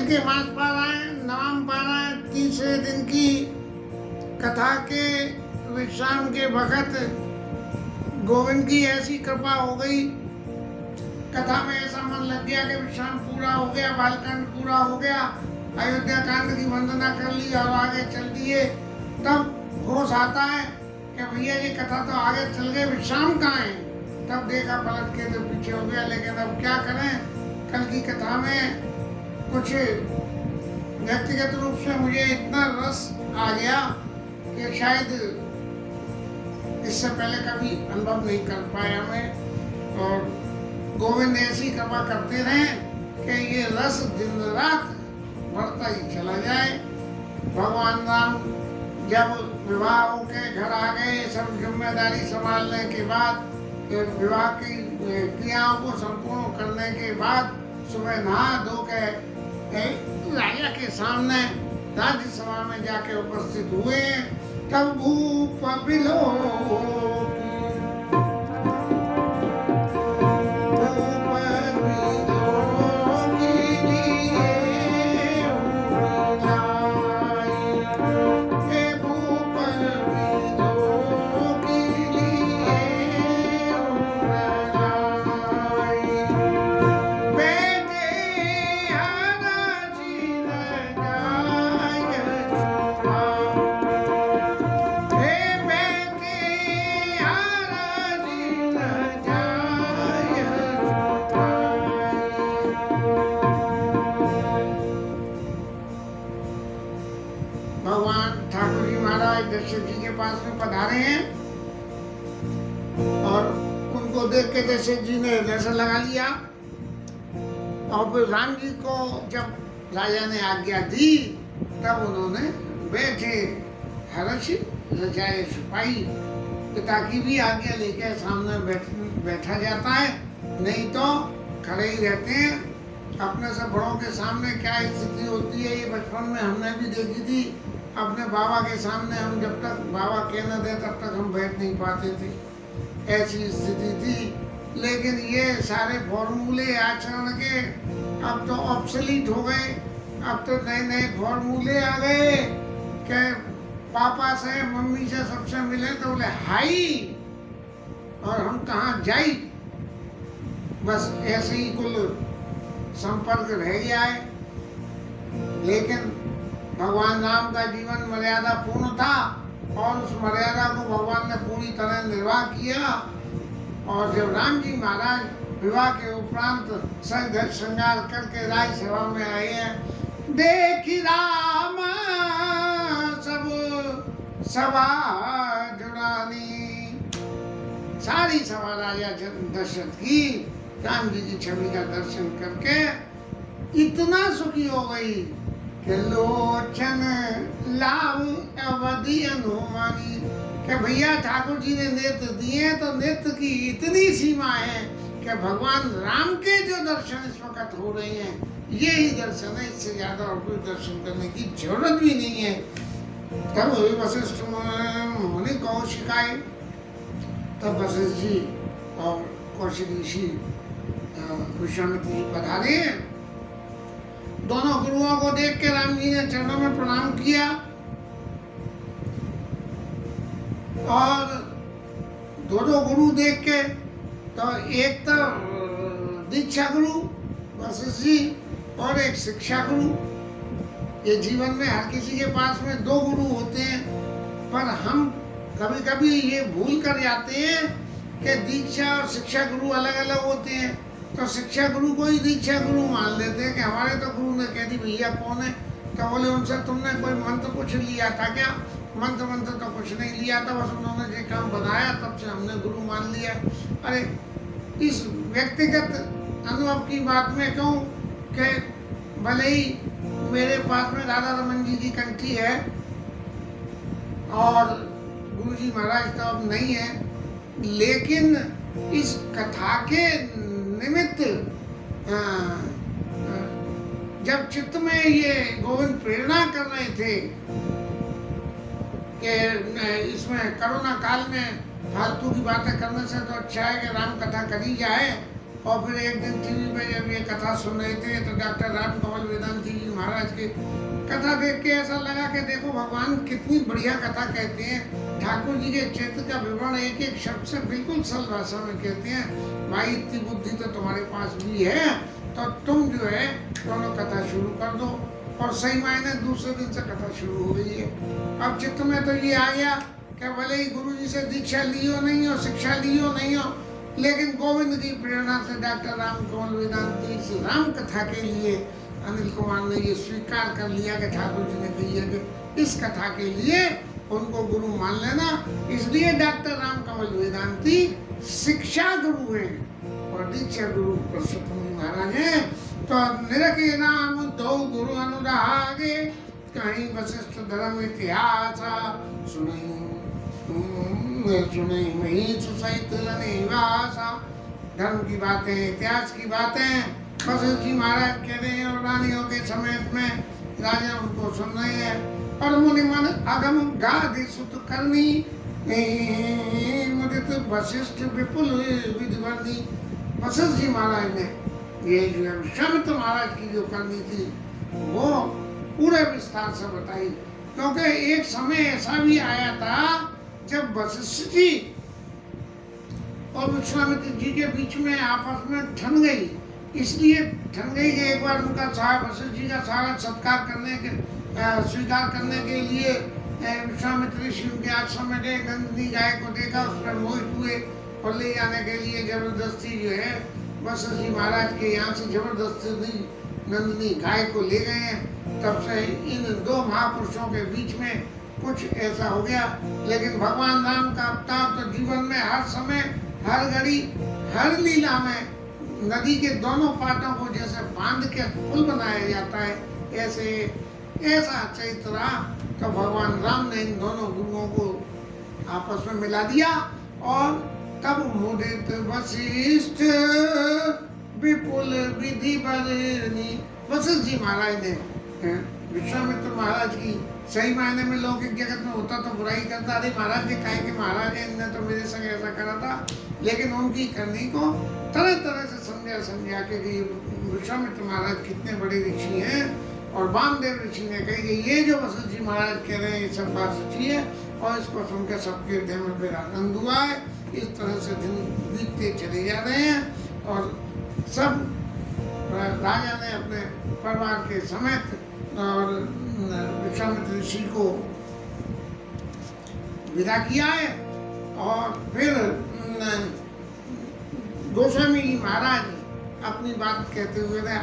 के मास पारायण, नवम पारायण, तीसरे दिन की कथा के विश्राम के वक्त गोविंद की ऐसी कृपा हो गई, कथा में ऐसा मन लग गया कि विश्राम पूरा हो गया, बालकांड पूरा हो गया, अयोध्या कांड की वंदना कर ली और आगे चल दिए। तब होश आता है कि भैया ये कथा तो आगे चल गए, विश्राम कहाँ है। तब देखा पलट के तो पीछे हो गया। लेकिन अब क्या करें, कल की कथा में कुछ व्यक्तिगत रूप से मुझे इतना रस आ गया कि शायद इससे पहले कभी अनुभव नहीं कर पाया मैं। और गोविंद ऐसी कृपा करते रहे कि ये रस दिन रात बढ़ता ही चला जाए। भगवान राम जब विवाह होके घर आ गए, सब जिम्मेदारी संभालने के बाद, विवाह की क्रियाओं को संपूर्ण करने के बाद, सुबह नहा धो के राजा के सामने राज्यसभा में जाके उपस्थित हुए। तब भूप बिलो दशरथ जी के पास में पधारे हैं और उनको देख के दशरथ जी ने हृदय से लगा लिया। और फिर राम जी को जब राजा ने आज्ञा दी तब उन्होंने बैठे हर्ष रचाए सिपाही, पिता की भी आज्ञा लेके सामने बैठा जाता है, नहीं तो खड़े ही रहते हैं। अपने से बड़ों के सामने क्या स्थिति होती है ये बचपन में हमने भी देखी थी। अपने बाबा के सामने हम जब तक बाबा कहना दे तब तक हम बैठ नहीं पाते थे, ऐसी स्थिति थी। लेकिन ये सारे फॉर्मूले आचरण के अब तो ऑब्सोलीट हो गए। अब तो नए नए फॉर्मूले आ गए कि पापा से मम्मी से सबसे मिले तो बोले हाई और हम कहाँ जाई। बस ऐसे ही कुल संपर्क रह गया है। लेकिन भगवान राम का जीवन मर्यादा पूर्ण था और उस मर्यादा को भगवान ने पूरी तरह निर्वाह किया। और जब राम जी महाराज विवाह के उपरांत श्रृंगार करके राज्यसभा में आए हैं, देखी राम सब सभा जुड़ानी, सारी सभा राजा दशरथ की राम जी की छवि का दर्शन करके इतना सुखी हो गई कि लोचन लाभ अवधि अनुमानी, कि भैया ठाकुर जी ने नेत्र दिए तो नेत्र की इतनी सीमा है कि भगवान राम के जो दर्शन इस वक्त हो रहे हैं यही दर्शन है, इससे ज्यादा और कोई दर्शन करने की जरूरत भी नहीं है। तब वशिष्ठ मुनि कौशिकाए, तब वशिष्ठ जी और कौशिक ऋषि विश्वामित्र जी पधारे। दोनों गुरुओं को देख के राम जी ने चरणों में प्रणाम किया और दोनों गुरु देख के, तो एक तो दीक्षा गुरु वशिष्ठ जी और एक शिक्षा गुरु। ये जीवन में हर किसी के पास में दो गुरु होते हैं, पर हम कभी कभी ये भूल कर जाते हैं कि दीक्षा और शिक्षा गुरु अलग अलग होते हैं। तो शिक्षा गुरु को ही दीक्षा गुरु मान लेते हैं कि हमारे तो गुरु ने कह दी भैया कौन है। तो बोले उनसे तुमने कोई मंत्र कुछ लिया था क्या? मंत्र तो कुछ नहीं लिया था, बस उन्होंने जो काम बनाया तब से हमने गुरु मान लिया। अरे इस व्यक्तिगत अनुभव की बात में कहूँ कि भले ही मेरे पास में राधा रमन जी की कंठी है और गुरु जी महाराज तो अब नहीं है, लेकिन इस कथा के निमित्त जब चित्त में ये गोविंद प्रेरणा कर रहे थे कि इसमें कोरोना काल में फालतू की बातें करने से तो अच्छा है कि राम कथा करी जाए और फिर एक दिन टीवी पे जब ये कथा सुन रहे थे तो डॉक्टर राम कमल वेदांती जी महाराज की कथा देख के ऐसा लगा कि देखो भगवान कितनी बढ़िया कथा कहते हैं। ठाकुर जी के चरित्र का विवरण एक एक शब्द से बिल्कुल सरल भाषा में कहते हैं। भाई इतनी बुद्धि तो तुम्हारे पास भी है, तो तुम जो है दोनों कथा शुरू कर दो। और सही मायने दूसरे दिन से कथा शुरू हो गई है। अब चित्त में तो ये आ गया कि भले ही गुरु जी से दीक्षा लियो नहीं हो, शिक्षा लियो नहीं हो, लेकिन गोविंद की प्रेरणा से डॉक्टर राम कमल वेदांती इस राम कथा के लिए अनिल कुमार ने ये स्वीकार कर लिया कि ठाकुर जी ने कही है कि इस कथा के लिए उनको गुरु मान लेना। इसलिए डॉक्टर राम कमल वेदांती शिक्षा गुरु हैं और दीक्षा गुरु पुरुषोत्तम जी महाराज हैं। तो निरखे नाम दो गुरु अनुरागे, कहीं वशिष्ठ धर्म इतिहास सुनई मही सुसहित निवासा। धर्म की बातें, इतिहास की बातें वशिष्ठ जी महाराज कह रहे हैं और रानियों के समेत में राजा उनको सुन रहे हैं। और मुनि मन अगम गाधि सुत करनी मुदित वशिष्ठ विपुल विधिवर्णी। वशिष्ठ जी महाराज ने ये जो है विश्वामित्र महाराज की जो करनी थी वो पूरे विस्तार से बताई, क्योंकि एक समय ऐसा भी आया था जब वशिष्ठ जी और विश्वामित्र जी के बीच में आपस में ठन गई। इसलिए ठन गई कि एक बार उनका वशिष्ठ जी का सारा सत्कार करने के स्वीकार करने के लिए विश्वामित्र ऋषि उनके आश्रम में गए। नंदिनी गाय को देखा, उस पर मोहित हुए और ले जाने के लिए जबरदस्ती जो है वशिष्ठ जी महाराज के यहाँ से जबरदस्ती नंदिनी गाय को ले गए हैं। तब से इन दो महापुरुषों के बीच में कुछ ऐसा हो गया। लेकिन भगवान राम का अवतार तो जीवन में हर समय, हर घड़ी, हर लीला में नदी के दोनों पाटों को जैसे बांध के पुल बनाया जाता है, ऐसे ऐसा चरित्र रहा। तो भगवान राम ने इन दोनों गुरुओं को आपस में मिला दिया। और तब मुदित वशिष्ठ विपुल विधि बरनी। वशिष्ठ जी महाराज ने विश्वामित्र महाराज की सही मायने में लौकिक जगत में होता तो बुराई करता, अरे महाराज ने कहा कि महाराज इनने तो मेरे संग ऐसा करा था। लेकिन उनकी करनी को तरह तरह से समझा के विश्वामित्र महाराज कितने बड़े ऋषि हैं। और वामदेव ऋषि ने कही कि ये जो वशिष्ठ जी महाराज कह रहे हैं ये सब बात सच्ची है। और इसको सुनकर सबके हृदय में फिर आनंद हुआ है। इस तरह से दिन बीतते चले जा रहे हैं और सब राजा ने अपने परिवार के समेत और विश्वामित्र ऋषि को विदा किया है। और फिर गोस्वामी जी महाराज अपनी बात कहते हुए ने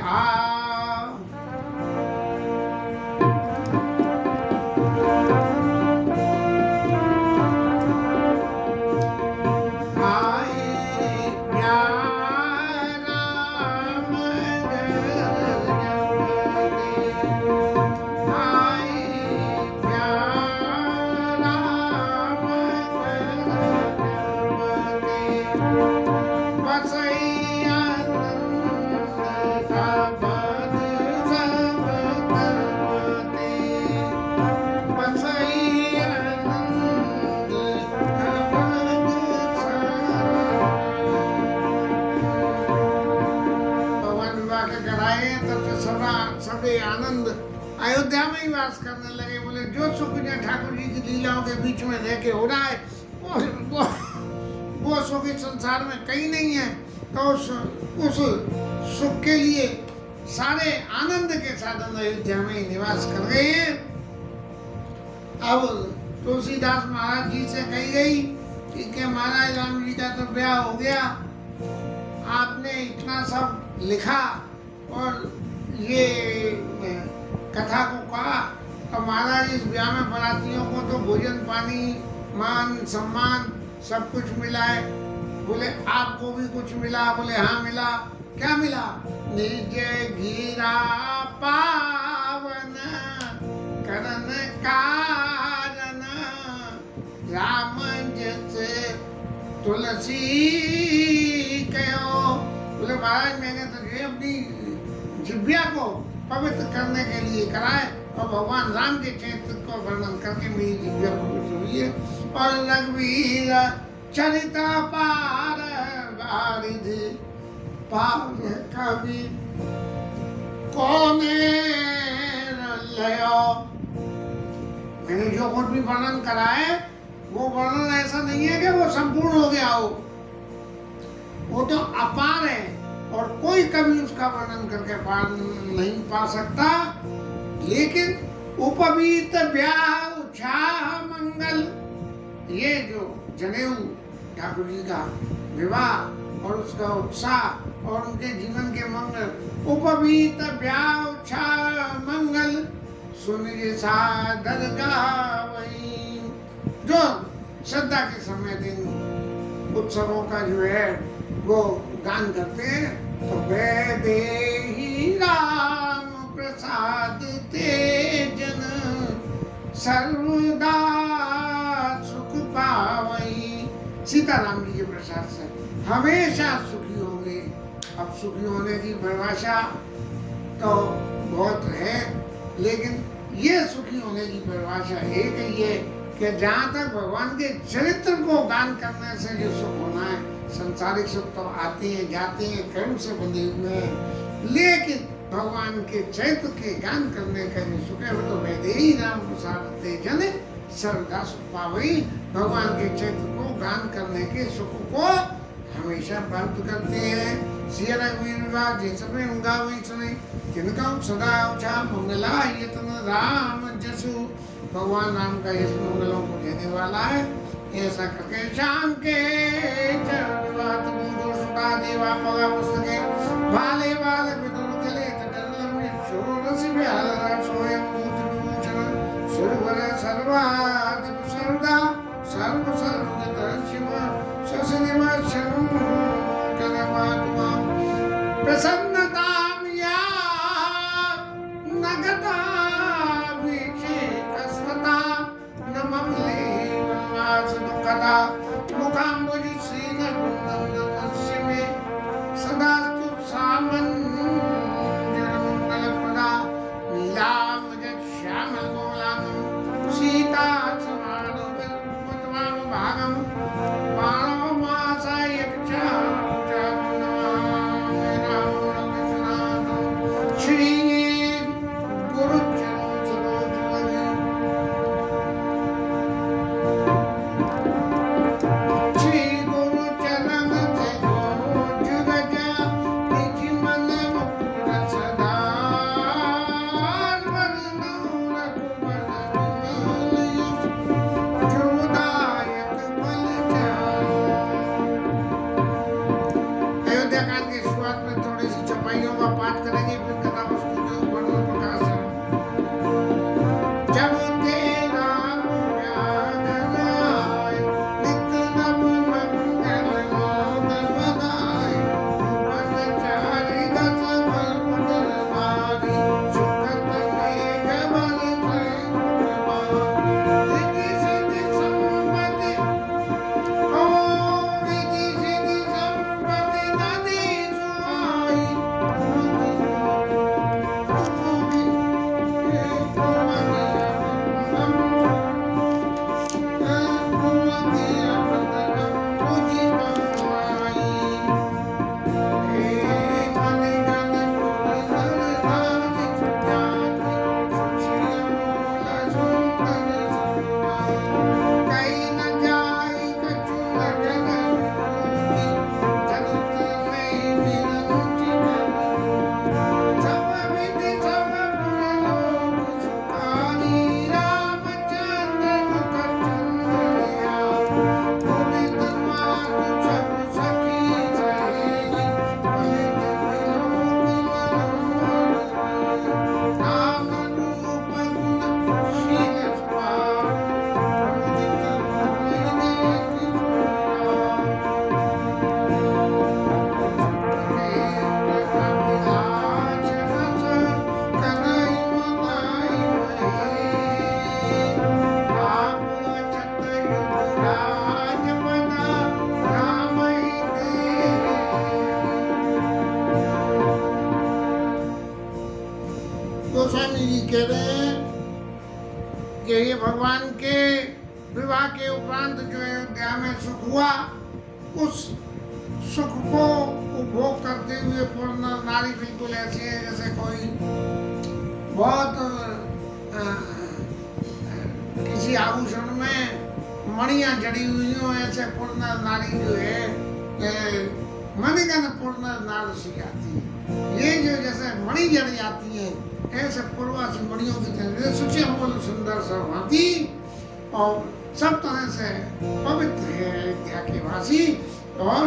आनंद अयोध्या में ही वास करने लगे। बोले जो सुख जो ठाकुर जी की लीलाओं के बीच में रह के हो रहा है वो सुख इस संसार में कहीं नहीं है। तो उस सुख के लिए सारे आनंद के साधन अयोध्या में ही निवास कर गए हैं। अब तुलसीदास महाराज जी से कही गई कि महाराज राम जी का तो ब्याह हो गया, आपने इतना सब लिखा और ये कथा को कहा, तो महाराज इस ब्याह में बारातियों को तो भोजन पानी मान सम्मान सब कुछ मिला है। बोले आपको भी कुछ मिला? बोले हाँ मिला। क्या मिला? निज गिरा पावन करन कारण राम जैसे तुलसी कहो। बोले महाराज मैंने तो ये अपनी जिह्वा को पवित्र करने के लिए कराए और भगवान राम के चरित्र को वर्णन करके मेरी जिह्वा पवित्र हुई है। और रघुवीर चरिता पार बारिधि पार कवि कौने लयो। मैंने जो कुछ भी वर्णन करा है वो वर्णन ऐसा नहीं है कि वो संपूर्ण हो गया हो, वो तो अपार है और कोई कभी उसका वर्णन करके पार नहीं पा सकता। लेकिन उपवीत ब्याह उत्साह मंगल, ये जो जनेऊ ठाकुर जी का विवाह और उसका उत्साह और उनके जीवन के मंगल, उपवीत ब्याह उत्साह मंगल सुनिए सादर गावई। जो श्रद्धा के समय दिन उत्सवों का जो है वो गान करते हैं, तो वे देहि राम प्रसाद तेजन सर्वदा सुख पावई। सीताराम जी के प्रसाद से हमेशा सुखी होंगे। अब सुखी होने की परिभाषा तो बहुत है, लेकिन ये सुखी होने की परिभाषा एक ही है कि जहाँ तक भगवान के चरित्र को गान करने से जो सुख होना है, संसारिक सुख तो आते हैं जाते हैं, कर्म से बंधे हुए हैं, लेकिन भगवान के चरित्र के गान करने का जो सुख है वो तो वैदेही राम प्रसाद तेजन सर्वदा सुख पावई। भगवान के चरित्र को गान करने के सुख को हमेशा प्राप्त करते हैं। श्री रघुवीर विवाह जैसे में उनका वही सुने जिनका सदा उछा मंगला यतन राम जसु। भगवान राम का यश मंगलों को देने वाला है। ऐसा करके शाम के चरवात बूढ़ो सुता देवा पगा पुस्तके भाले वाले विदुर गले तटल में शोरस बिहार सोयं भूत विभूषण सुरवर सर्वाद सर्वदा सर्व सर्वगत शिव शशनिमा शंकरमात्मा प्रसन्नताम या नगता विचेकस्वता नममले वनवास दुःखदा मुखाम्बुज श्रीनकुन्दनस्य मे सदास्तु सामञ्जनमङ्गलप्रदा नीलाम्बुजश्यामलकोमलाङ्गं सीता समानोपतमां भागं बाणोमासाय श्री गोस्वामी जी कह रहे हैं कि ये भगवान के विवाह के उपरांत जो अयोध्या में सुख हुआ, उस सुख को वो करते हुए पूर्ण नारी बिल्कुल ऐसी है जैसे कोई बहुत किसी आभूषण में मणियां जड़ी हुई हो, ऐसे पूर्ण नारी जो है मणिगण पूर्ण नार सी आती है। ये जो जैसे मणि जड़ी आती है ऐसे पूर्वासी मणियों की तरह सुचि अमोल सुंदर सर्वाती और सब तरह से पवित्र है अयोध्या के वासी। और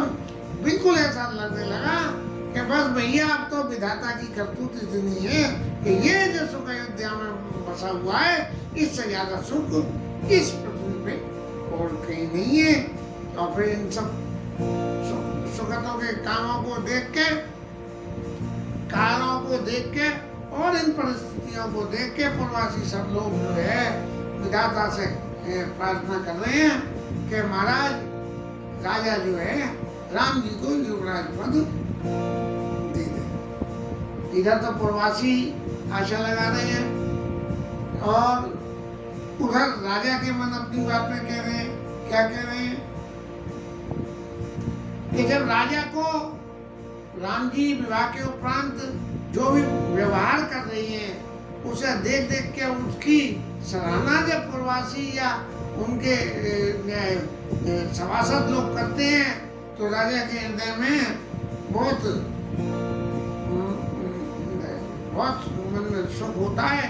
बिल्कुल ऐसा लगने लगा कि बस भैया अब तो विधाता की करतूत इतनी है कि ये जो सुख अयोध्या में बसा हुआ है इससे ज्यादा सुख इस पृथ्वी पे और कहीं नहीं है। और फिर इन सब सुखतों के कामों को देख के, कारणों को देख के और इन परिस्थितियों को देख के पूर्वासी सब लोग जो है विधाता से प्रार्थना कर रहे हैं कि महाराज राजा जो है राम जी को युवराज पद दे दे। इधर तो पूर्वासी आशा लगा रहे हैं और उधर राजा के मन अपनी बात में कह रहे हैं। क्या कह रहे हैं कि जब राजा को राम जी विवाह के उपरांत जो भी व्यवहार कर रही है उसे देख देख के उसकी सराहना जब प्रवासी या उनके सभासद लोग करते हैं तो राजा के हृदय में बहुत मन में सुख होता है।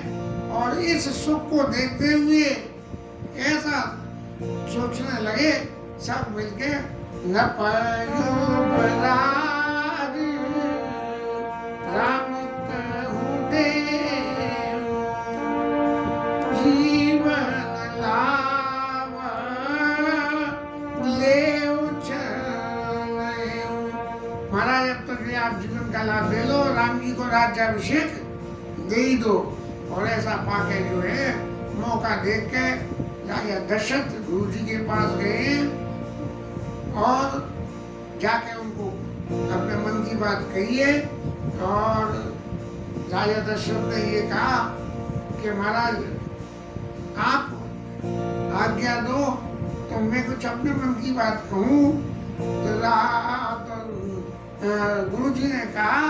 और इस सुख को देखते हुए ऐसा सोचने लगे सब मिलके न पायो बरार राम कहूं दे जीवन लाभ ले महाराज अब तक तो आप जीवन का लाभ ले लो, राम जी को राज्याभिषेक दे ही दो। और ऐसा पाके जो है मौका देख के राजा दशरथ गुरु जी के पास गए और जाके उनको अपने मन की बात कही है। और राजा दशरथ ने ये कहा कि महाराज आप आज्ञा दो तो मैं कुछ अपने मन की बात कहूँ। गुरु जी ने कहा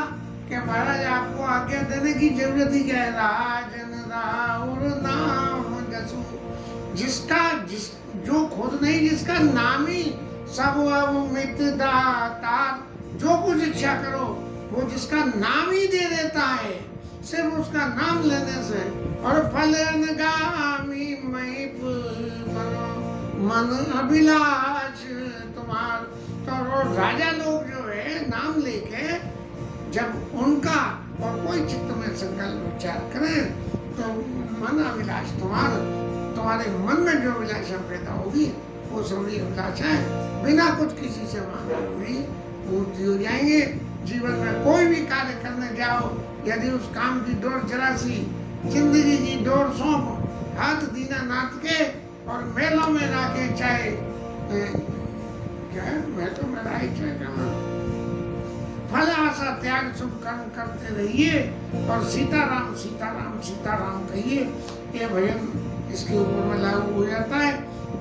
कि महाराज आपको आज्ञा देने की जरूरत ही क्या है। राजन राउर नाम जसु जिसका जो खुद नहीं जिसका नाम ही सब अवमित दातार जो कुछ इच्छा करो वो जिसका नाम ही दे देता है सिर्फ उसका नाम लेने से। और फलनगामी मई मन अभिलाष तुम्हार तो राजा लोग जो है नाम लेके जब उनका और कोई चित्त में संकल्प विचार करें तो मन अभिलाष तुम्हारे मन में जो अभिलाषा पैदा होगी वो सभी अभिलाषाएं बिना कुछ किसी से मांगे हुई पूर्ति हो जाएंगे। जीवन में कोई भी कार्य करने जाओ यदि उस काम की डोर जरा सी जिंदगी की डोर सौंप हाथ दीना नाथ के और मेलों में राके चाहे क्या है मैं तो मेरा ही चाहे करना फल आशा त्याग शुभ कर्म करते रहिए और सीताराम सीताराम सीताराम कहिए। ये भजन इसके ऊपर में लागू हो जाता है।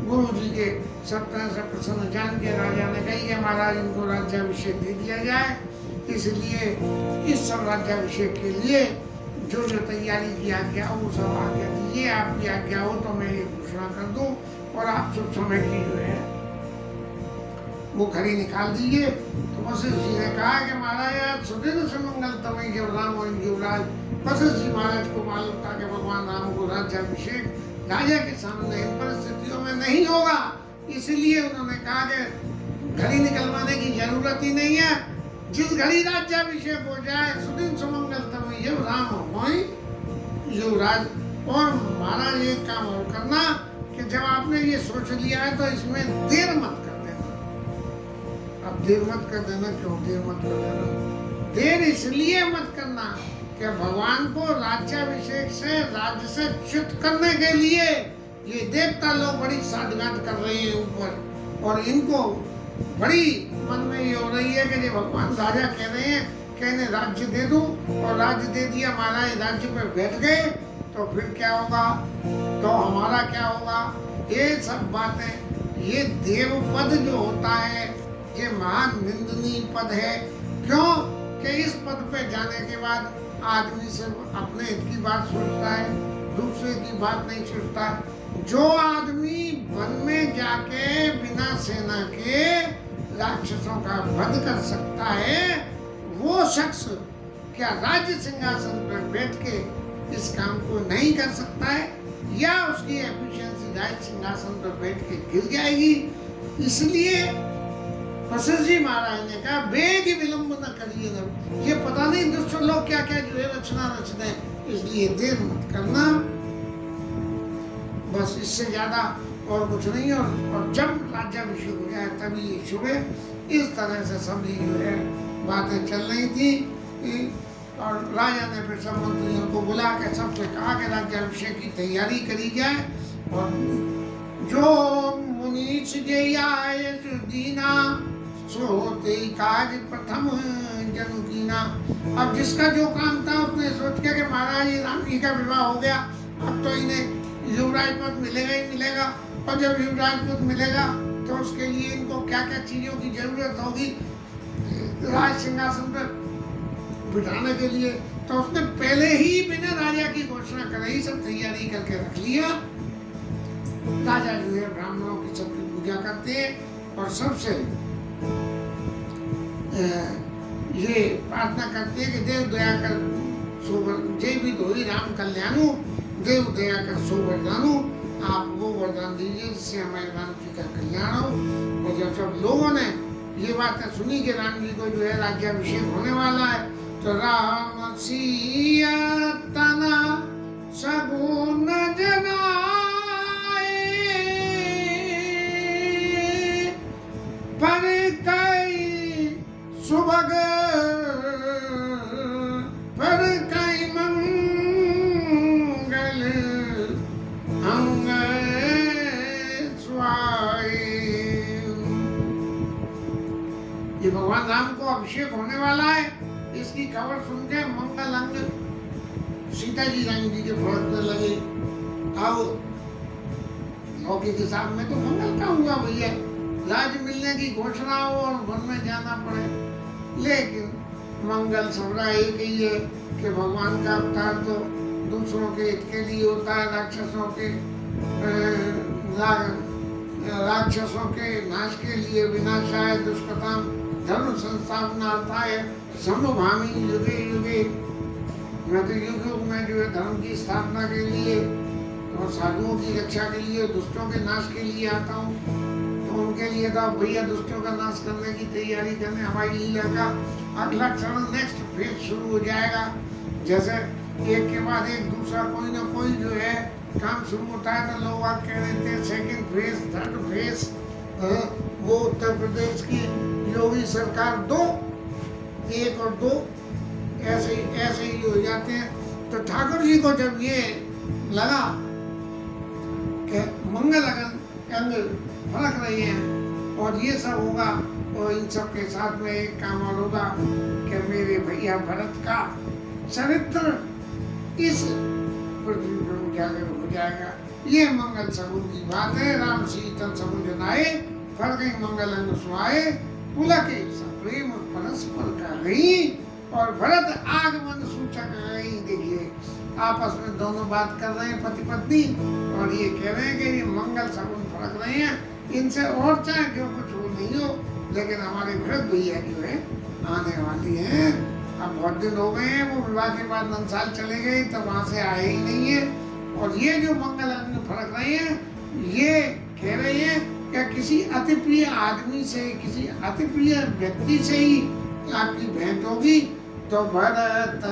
गुरु जी के सब तरह से प्रसन्न जान के राजा ने कही कि महाराज इनको राज्याभिषेक दे दिया जाए। इसलिए इस सब राज्याभिषेक के लिए जो जो तैयारी की आज्ञा हो वो सब आज्ञा दीजिए। आपकी आज्ञा हो तो मैं ये घोषणा कर दूं और आप सब समय की जो है वो खड़ी निकाल दीजिए। तो वशिष्ठ जी ने कहा कि महाराज सुदिन सुमंगल तमय युवराम और युवराज। वशिष्ठ जी महाराज को मालूम था कि भगवान राम को राज्याभिषेक राजा के सामने इन परिस्थितियों में नहीं होगा, इसलिए उन्होंने कहा कि घड़ी निकलवाने की जरूरत ही नहीं है। जिस घड़ी राज्याभिषेक हो जाए सुदिन सुमंगल तमय युवराम हो युवराज। और महाराज एक काम और करना कि जब आपने ये सोच लिया है तो इसमें देर मत कर देना। अब देर मत कर देना, क्यों देर मत कर देना? देर इसलिए मत करना कि भगवान को राज्याभिषेक से राज्य से च्युत करने के लिए ये देवता लोग बड़ी साठगांठ कर रहे हैं ऊपर, और इनको बड़ी मन में ये हो रही है कि जब भगवान राजा कह रहे हैं कि इन्हें राज्य दे दूं और राज्य दे दिया, महाराज राज्य पे बैठ गए तो फिर क्या होगा, तो हमारा क्या होगा। ये सब बातें, ये देव पद जो होता है ये महान निंदनीय पद है। क्यों कि इस पद पे जाने के बाद आदमी सिर्फ अपने हित की बात सोचता है, दूसरे की बात नहीं सोचता है। जो आदमी वन में जाके बिना सेना के राक्षसों का वध कर सकता है, वो शख्स क्या राज्य सिंहासन पर बैठ के इस काम को नहीं कर सकता है, या उसकी एफिशिएंसी राज्य सिंहासन पर बैठ के गिर जाएगी। इसलिए वशिष्ठ जी महाराज ने कहा वेग विलंब न करिए न, ये पता नहीं दुष्ट लोग क्या क्या जो है रचना रचते हैं, इसलिए देर मत करना। बस इससे ज्यादा और कुछ नहीं। और जब राज्याभिषेक हो गया तभी ये शुभ है। इस तरह से सभी जो है बातें चल रही थी। और राजा ने फिर सब मंत्रियों को बुला के सबसे कहा कि राज्याभिषेक की तैयारी करी जाए। और जो मुनीष जय आए दीना सो होते काज प्रथम जनु कीना। अब जिसका जो काम था उसने सोच के कि महाराज राम जी का विवाह हो गया, अब तो इन्हें युवराज पद मिलेगा ही मिलेगा। और जब युवराज पद मिलेगा तो उसके लिए इनको क्या क्या चीजों की जरूरत होगी राज सिंहासन पर बिठाने के लिए, तो उसने पहले ही बिना राजा की घोषणा करे ही सब तैयारी करके रख लिया। राजा जो है ब्राह्मणों की सबकी पूजा करते हैं और सबसे ये प्रार्थना करते हैं कि देव दया कर जय भी धोई राम कल्याणु, देव दया कर सो वरदानु, आप वो वरदान दीजिए जिससे हमारे राम जी का कल्याण हो। और जब सब लोगों ने ये बातें सुनी कि राम जी को जो है राज्याभिषेक होने वाला है, तो राम सिया तना सगुन जनाए पर कई सुभग पर कई मंगल अंग स्वाए। ये भगवान राम को अभिषेक होने वाला है, इसकी खबर सुन के मंगल अंग सीता जी राम जी के फड़कने लगे। अब लौकिक हिसाब में तो मंगल का हुआ भैया, राज्य मिलने की घोषणा हो और वन में जाना पड़े, लेकिन मंगल सबरा एक ही है कि भगवान का अवतार तो दूसरों के हित के लिए होता है, राक्षसों के नाश के लिए, विनाशाय दुष्कृताम धर्म संस्थापनार्थाय समभामी युगे युगे। मैं तो युग युग में जो है धर्म की स्थापना के लिए और साधुओं की रक्षा के लिए, दुष्टों के नाश के लिए आता हूँ। तो उनके लिए तो भैया दुष्टों का नाश करने की तैयारी करने हमारी लीला का अगला चरण नेक्स्ट फेज शुरू हो जाएगा। जैसे एक के बाद एक दूसरा कोई ना कोई जो है काम शुरू होता है, तो लोग आप कह रहे थे सेकेंड फेज, थर्ड फेज। वो उत्तर प्रदेश की योगी सरकार 2, 1 और 2 ऐसे ही हो जाते हैं। तो ठाकुर जी को जब ये लगा कि मंगल अंग फड़क रही हैं और ये सब होगा, और इन सब के साथ में एक काम और होगा कि मेरे भैया भरत का चरित्र इस पृथ्वी पर उजागर हो जाएगा। ये मंगल सगुन की बात है। राम शीतल सगुन जनाए फल गई मंगल अंग सुहाए, पुलके प्रेम परस्पर का गई और भरत आगमन सूचक गई। देखिए आपस में दोनों बात कर रहे हैं पति पत्नी, और ये कह रहे हैं कि ये मंगल सगुन फड़क रहे हैं, इनसे और चाहे जो कुछ हो नहीं हो, लेकिन हमारे भरत भैया जो है आने वाली हैं। अब बहुत दिन हो गए हैं, वो विवाह के बाद नंसाल चले गए, तो वहाँ से आए ही नहीं है। और ये जो मंगल अंग फड़क रहे हैं, ये कह रहे हैं कि किसी अति प्रिय आदमी से, किसी अति प्रिय व्यक्ति से ही आपकी भेंट होगी। तो भरत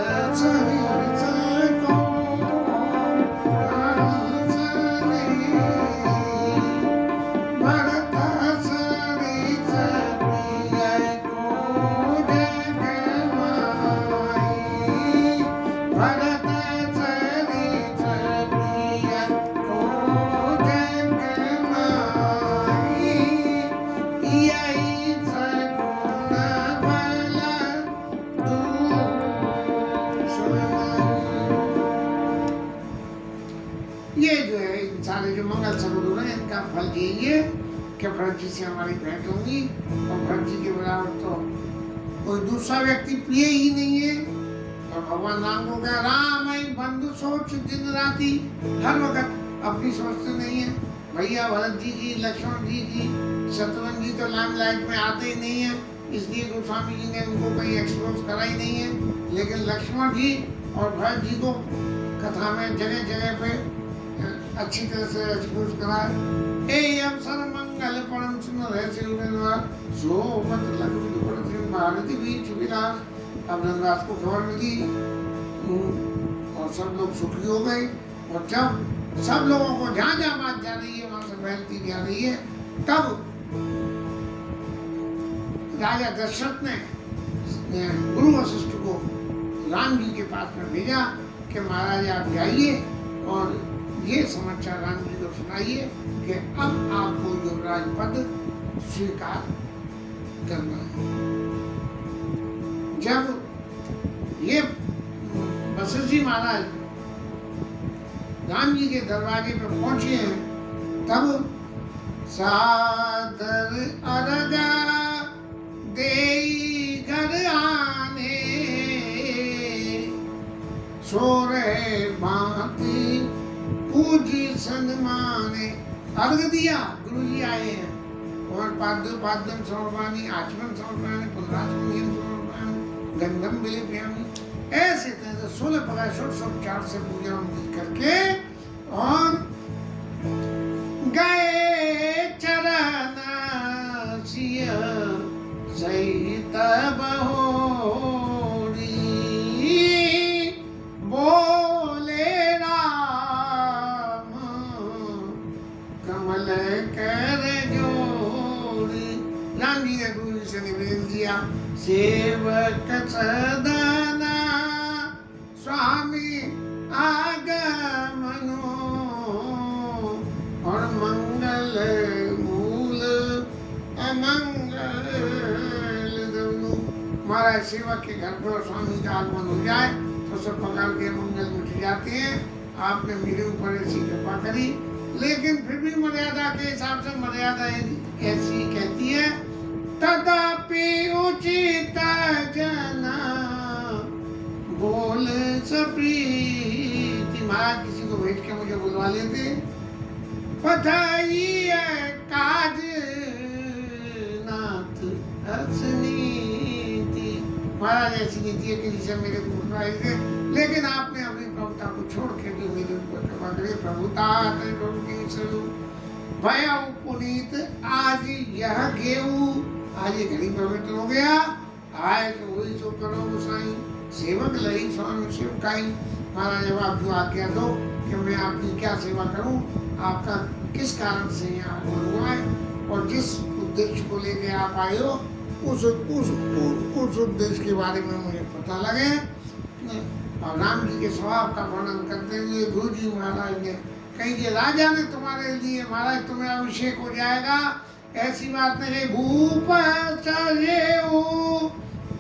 फल यही है कि भरत जी से हमारी भेंट होगी, और भरत जी के बराबर तो कोई दूसरा व्यक्ति प्रिय ही नहीं है। और भगवान राम को कहा, राम है बंधु सोच दिन राति, हर वक्त अपनी सोचते नहीं है। भैया भरत जी की, लक्ष्मण जी की, शत्रुघ्न जी तो लाइमलाइट में आते ही नहीं है, इसलिए गोस्वामी जी ने उनको कहीं एक्सपोज करा ही नहीं है। लेकिन लक्ष्मण जी और भरत जी को कथा में जगह जगह पे अच्छी तरह से एक्सपोज करा है। ए अवसर मंगल परम सुंदर है सो मत लघु भारती बीच विलास। अब रंगराज को खबर मिली और सब लोग सुखी हो गए। और जब सब लोगों को जहाँ जहाँ बात जा रही है वहां से फैलती जा रही है, तब राजा दशरथ ने गुरु वशिष्ठ को राम जी के पास में भेजा कि महाराज आप जाइए और ये समाचार राम जी को सुनाइए कि अब आपको युवराज पद स्वीकार करना है। जब ये वशिष्ठ जी महाराज राम जी के दरवाजे पर पहुंचे हैं, तब सादर अरगा देई घर आने सोरे भांति पूजी सन्माने। अर्घ दिया, गुरु जी आए हैं और पाद्यम समर्पयामि, आचमन समर्पयामि, पुनराचमनीयम समर्पयामि, गंधम विलेपयामि। ऐसे तरह से 16 प्रकार षोडशोपचार से पूजा उनकी करके और गए चरण सिय सहित बहोरी, बोले राम कमल कर जोड़ी। राम जी ने गुरु जी से निवेदन किया, सेवक सदना स्वामी आगमनो और मंगल मूल अमंगल दवनु। महाराज सेवक के घर पर स्वामी का आगमन हो जाए तो सब प्रकार के मंगल मिट जाते हैं। आपने मेरे ऊपर ऐसी कृपा करी, लेकिन फिर भी मर्यादा के हिसाब से मर्यादा ऐसी कहती है, तदापि उचित जना बोल सप्रीति। महाराज किसी को भेज के मुझे बुलवा लेते, पठाइए काज नाथ असनीति। महाराज ऐसी नीति है कि जिसे मेरे को बुलवाए थे, लेकिन आपने अपनी प्रभुता को छोड़ के भी मेरे ऊपर कृपा करी। प्रभुता भया पुनीत आज यह गेऊ, आज ये घड़ी पवित्र हो गया। आए तो वही सो करो गोसाई, सेवक लई स्वामी सेवकाई। महाराज जब आप जो आज्ञा दो कि मैं आपकी क्या सेवा करूं, आपका किस कारण से यहाँ आगमन हुआ है और जिस उद्देश्य को लेके आप आए हो उस उद्देश्य के बारे में मुझे पता लगे। और राम जी के स्वभाव का वर्णन करते हुए गुरु जी महाराज ने कहीं कि राजा ने तुम्हारे लिए महाराज तुम्हें अभिषेक हो जाएगा, ऐसी बात नहीं। भूप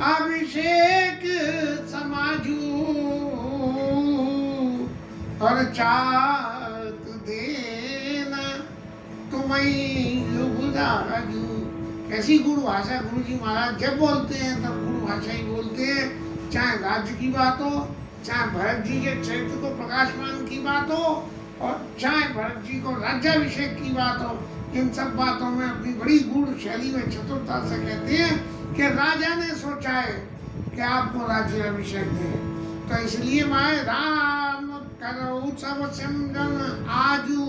अभिषेक समाजू और चाक देना तुम्हें बुझाजू। कैसी गुरु भाषा गुरु जी महाराज जब बोलते हैं तब गुरु भाषा ही बोलते हैं। चाहे राज्य की बात हो, चाहे भरत जी के चरित्र को प्रकाशमान की बात हो, और चाहे भरत जी को राज्याभिषेक की बात हो, इन सब बातों में अपनी बड़ी गूढ़ शैली में चतुरता से कहते हैं कि राजा ने सोचा है कि आपको राज्याभिषेक दे, तो इसलिए मैं राम करो सब सिमरन आजू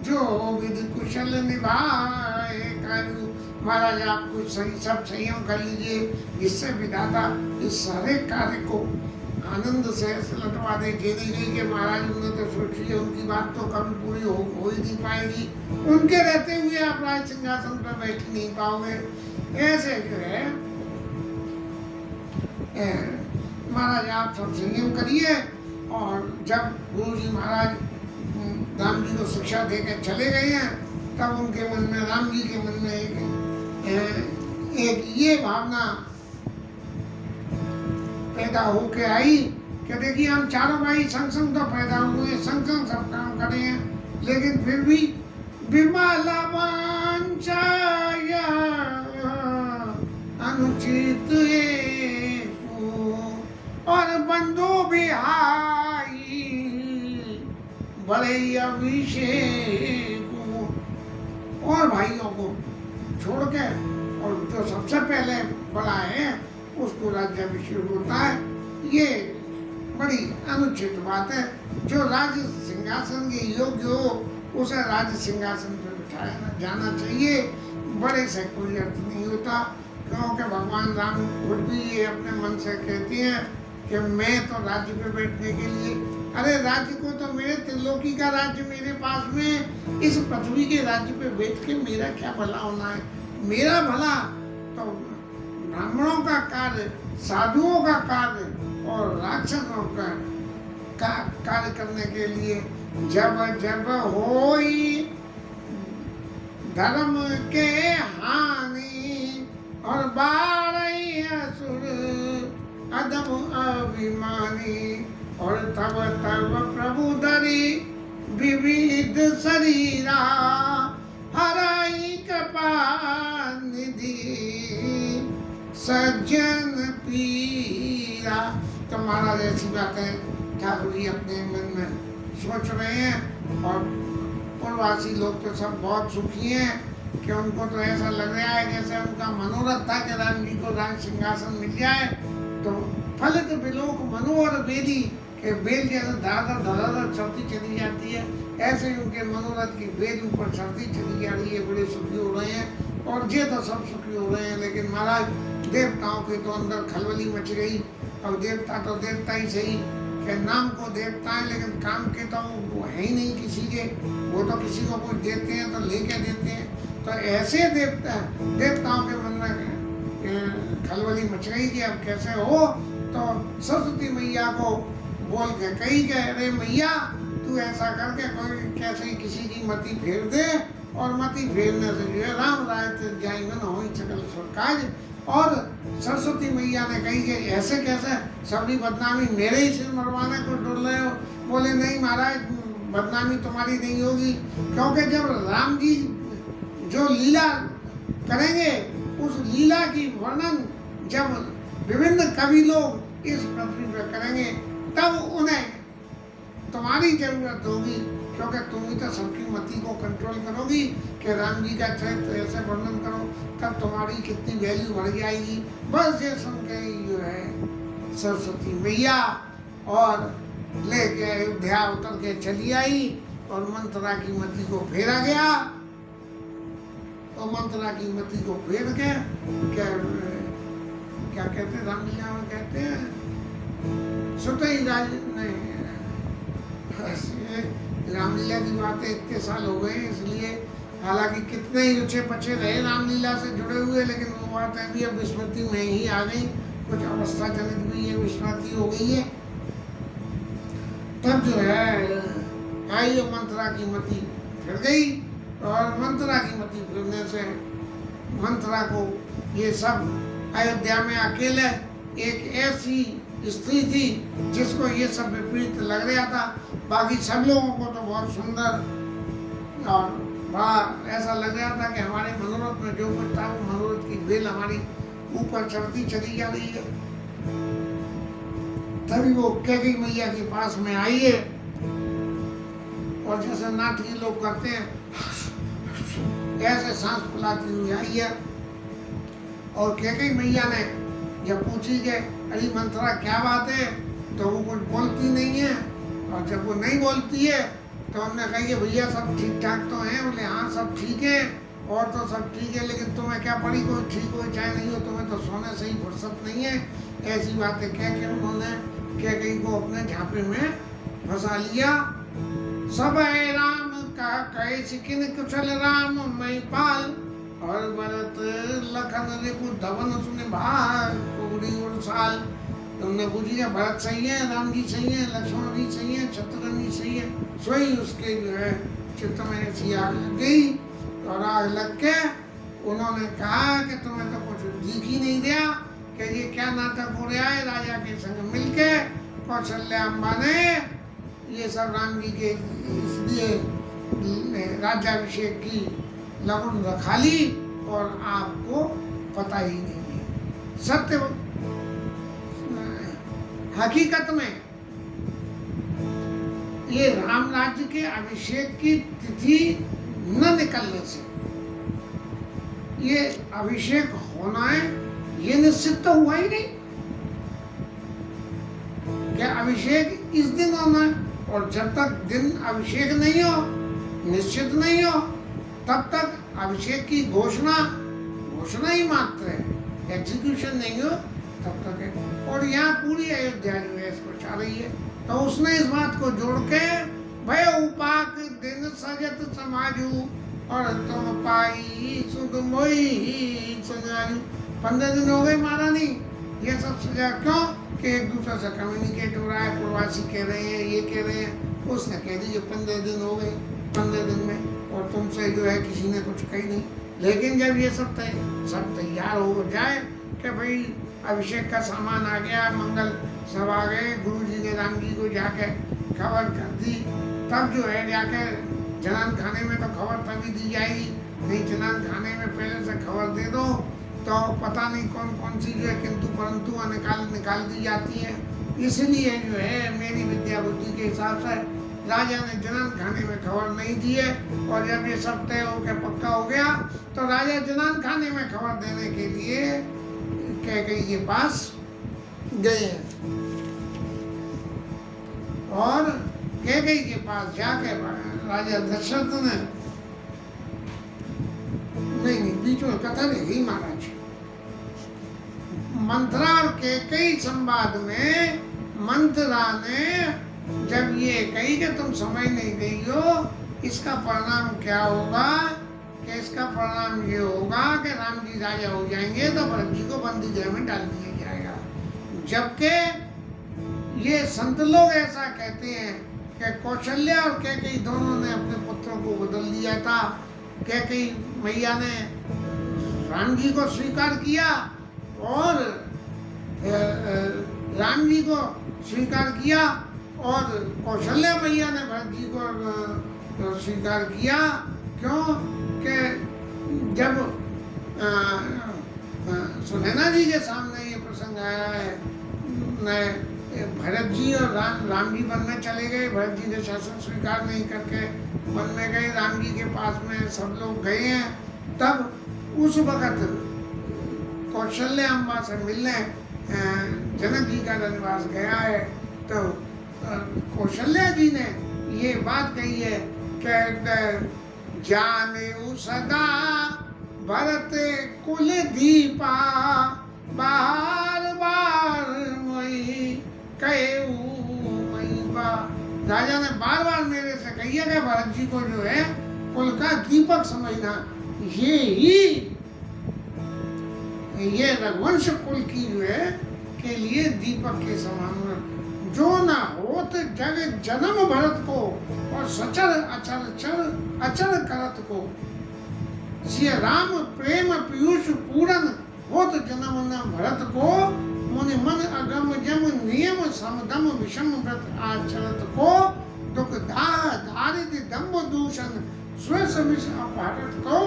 जो विधि कुशल निभाए करू। महाराज आप कुछ सही सब संयम कर लीजिए, जिससे विधाता इस सारे कार्य को आनंद से लटवा दे। ये नहीं कि महाराज ने तो सोची है, उनकी बात तो कभी पूरी हो ही नहीं पाएगी, उनके रहते हुए आप राज सिंहासन पर बैठ नहीं पाओगे। ऐसे जो है महाराज आप सब संयम करिए। और जब गुरु जी महाराज राम जी को शिक्षा देकर चले गए हैं, तब उनके मन में, राम जी के मन में एक ये भावना पैदा होके आई कि देखिए हम चारों भाई संग संग तो पैदा हुए, संग संग सब काम करे हैं, लेकिन फिर भी विमला वांछा अनुचित और बंधु बिहाई बड़े अभिषेक और भाइयों को छोड़ के, और जो सबसे पहले बड़ा है उसको राज्याभिषेक होता है। ये बड़ी अनुचित बात है। जो राज सिंहासन के योग्य हो उसे राज सिंहासन पर बिठाया जाना चाहिए। बड़े से कोई अर्थ नहीं होता, क्योंकि भगवान राम खुद भी ये अपने मन से कहती हैं कि मैं तो राज्य पे बैठने के लिए, अरे राज्य को तो मेरे त्रिलोकी का राज्य मेरे पास में, इस पृथ्वी के राज्य पे बैठ के मेरा क्या भला होना है। मेरा भला तो ब्राह्मणों का कार्य, साधुओं का कार्य और राक्षसों का कार्य करने के लिए जब जब होई धर्म के हानि और बारही असुर अदम अभिमानी, और तब तब प्रभु धरी विविध शरीरा हराई कृपा निधि सज्जन पीरा। तो महाराज ऐसी बातें ठाकुर जी अपने मन में सोच रहे हैं, और पूर्ववासी लोग तो सब बहुत सुखी हैं कि उनको तो ऐसा लग रहा है जैसे उनका मनोरथ था कि राम जी को राज सिंहासन मिल जाए। तो फलित बिलोक मनोहर बेली के बेल जैसे धराधर चलती चली जाती है, ऐसे ही उनके मनोरथ की बेल ऊपर चलती चली जा रही है। बड़े सुखी हो रहे हैं और ये तो सब सुखी हो रहे हैं, लेकिन महाराज देवताओं के तो अंदर खलबली मच गई। और देवता तो देवता ही सही कि नाम को देवता है, लेकिन काम के तो वो है ही नहीं किसी के। वो तो किसी को कुछ देते हैं तो लेके देते हैं। तो ऐसे देवताओं के मन में खलबली मच गई कि अब कैसे हो। तो सरस्वती मैया को बोल के कही कि अरे मैया तू ऐसा करके कोई कैसे किसी की मति फेर दे, और मति फेरने से जो है राम राय जाएंगे न हो सकल काज। और सरस्वती मैया ने कही कि ऐसे कैसे, सबकी बदनामी मेरे ही सिर मरवाने को डर रहे हो। बोले नहीं महाराज, बदनामी तुम्हारी नहीं होगी, क्योंकि जब राम जी जो लीला करेंगे उस लीला की वर्णन जब विभिन्न कवि लोग इस पृथ्वी पर करेंगे तब उन्हें तुम्हारी जरूरत होगी, क्योंकि तुम ही तो सबकी मति को कंट्रोल करोगी कि राम जी का चरित्र ऐसे वर्णन करो, तब तुम्हारी कितनी वैल्यू बढ़ जाएगी। बस ये सुन के जो है सरस्वती मैया और लेके अयोध्या उतर के चली आई, और मंत्रा की मति को फेरा गया। और मंत्रा की मति को फेर के क्या कहते हैं, रामलीला में कहते हैं सुतई राज नहीं, रामलीला की बातें इतने साल हो गए इसलिए, हालांकि कितने ही रुचे पचे रहे रामलीला से जुड़े हुए, लेकिन वो बातें भी अब विस्मृति में ही आ गई। कुछ अवस्था जनित भी ये विस्मृति हो गई है। तब जो है आई मंत्रा की मति फिर गई, और मंत्रा की मति फिरने से मंत्रा को ये सब अयोध्या में अकेले एक ऐसी स्त्री थी जिसको ये सब विपरीत लग रहा था। बाकी सब लोगों को तो बहुत सुंदर और बड़ा ऐसा लग रहा था कि हमारे मनोरथ में जो कुछ था वो मनोरथ की बेल हमारी ऊपर चढ़ती चली जा रही है। तभी वो कैकेयी मैया के पास में आई है, और जैसे नाटकी लोग करते हैं ऐसे सांस फुलाती हुई आई है। और कैकेयी मैया ने जब पूछी कि अरे मंत्रा क्या बात है, तो वो कुछ बोलती नहीं है। और जब वो नहीं बोलती है तो हमने कहा कि भैया सब ठीक ठाक तो हैं। बोले हाँ सब ठीक है, और तो सब ठीक है, लेकिन तुम्हें क्या पड़ी, कोई ठीक हो चाहे नहीं हो, तुम्हें तो सोने से ही फुर्सत नहीं है। ऐसी बातें कह के उन्होंने कैकेयी को अपने झांपे में फंसा लिया। सब है राम का कहे सिकिन कुशल राम मई पाल, और भरत लखन रिपु धवन सुने भाग कुबड़ी और साल। तुमने पूछी भरत सही है, राम जी सही है, लक्ष्मण जी सही है, शत्रुघ्न जी सही है। सोई उसके जो है चित्त में ऐसी आग लग गई, और आग लग के उन्होंने कहा कि तुम्हें तो कुछ दिख ही नहीं दिया कि ये क्या नाटक हो रहा है। राजा के संग मिलके कौशल्याम्बा ने ये सब राम जी के इसलिए राज्याभिषेक की लगन रखा ली, और आपको पता ही नहीं है। सत्य हकीकत में ये राम राज्य के अभिषेक की तिथि न निकलने से ये अभिषेक होना है, ये निश्चित तो हुआ ही नहीं। क्या अभिषेक इस दिन होना है, और जब तक दिन अभिषेक नहीं हो, निश्चित नहीं हो, तब तक अभिषेक की घोषणा ही मात्र है, एग्जीक्यूशन नहीं हो तब तक है। और यहाँ पूरी अयोध्या जो है इसको चाह रही है, तो उसने इस बात को जोड़ के भय उपाक दिन सजत समाजू और तुम पाई सुध मोई सजाजू। 15 दिन हो गए महारानी, ये सब सजा क्यों कि एक दूसरे से कम्युनिकेट हो रहा है, प्रवासी कह रहे हैं, ये कह रहे हैं, उसने कह दी 15 दिन हो गए, 15 दिन में और तुमसे जो है किसी ने कुछ कही नहीं। लेकिन जब ये सब तैयार हो जाए कि भाई अभिषेक का सामान आ गया, मंगल सब आ गए, गुरु जी ने राम जी को जाके खबर कर दी, तब जो है जाके जनान खाने में तो खबर तभी दी जाएगी, नहीं जनान खाने में पहले से खबर दे दो तो पता नहीं कौन कौन सी जो है किंतु परंतु निकाल दी जाती है। इसलिए जो है मेरी विद्या बुद्धि के हिसाब से राजा ने जनान खाने में खबर नहीं दी है, और जब ये सब तय होकर पक्का हो गया तो राजा जनान खाने में खबर देने के लिए कैकेयी के पास गए हैं, और कैकेयी के पास जाके राजा दशरथ ने नहीं बीच में कथा रह गई महाराज। मंथरा और कैकेयी संवाद में मंथरा ने जब ये कही कि तुम समझ नहीं गई हो, इसका परिणाम क्या होगा कि इसका परिणाम ये होगा कि राम जी राजा हो जाएंगे तो भरत जी को बंदी गृह में डाल दिया जाएगा। जबकि ये संत लोग ऐसा कहते हैं कि कौशल्या और कैकेयी दोनों ने अपने पुत्रों को बदल दिया था। कैकेयी मैया ने राम जी को स्वीकार किया और राम जी को स्वीकार किया, और कौशल्या मैया ने भरत जी को स्वीकार किया। क्यों कि जब सुनैना जी के सामने ये प्रसंग आया है, भरत जी और राम जी वन में चले गए, भरत जी ने शासन स्वीकार नहीं करके वन में गए, राम जी के पास में सब लोग गए हैं, तब उस वक़्त कौशल्या अम्बा से मिलने जनक जी का वनवास गया है, तो कौशल्या जी ने ये बात कही है कि जाने सदा भरत कुल दीपा बार बार मई कहू मई बा। राजा ने बार बार मेरे से कही है कि भरत जी को जो है कुल का दीपक समझना, ये रघुवंश कुल की जो है के लिए दीपक के समान जो न होत जग जन्म भरत को और सचर अचर करत को। श्री राम प्रेम पीयूष पूरन होत जन्म न भरत को, मुनि मन अगम जम नियम समदम विषम व्रत आचरत को। दुख धारित दम्भ दूषण स्वेश विष अपहरत को,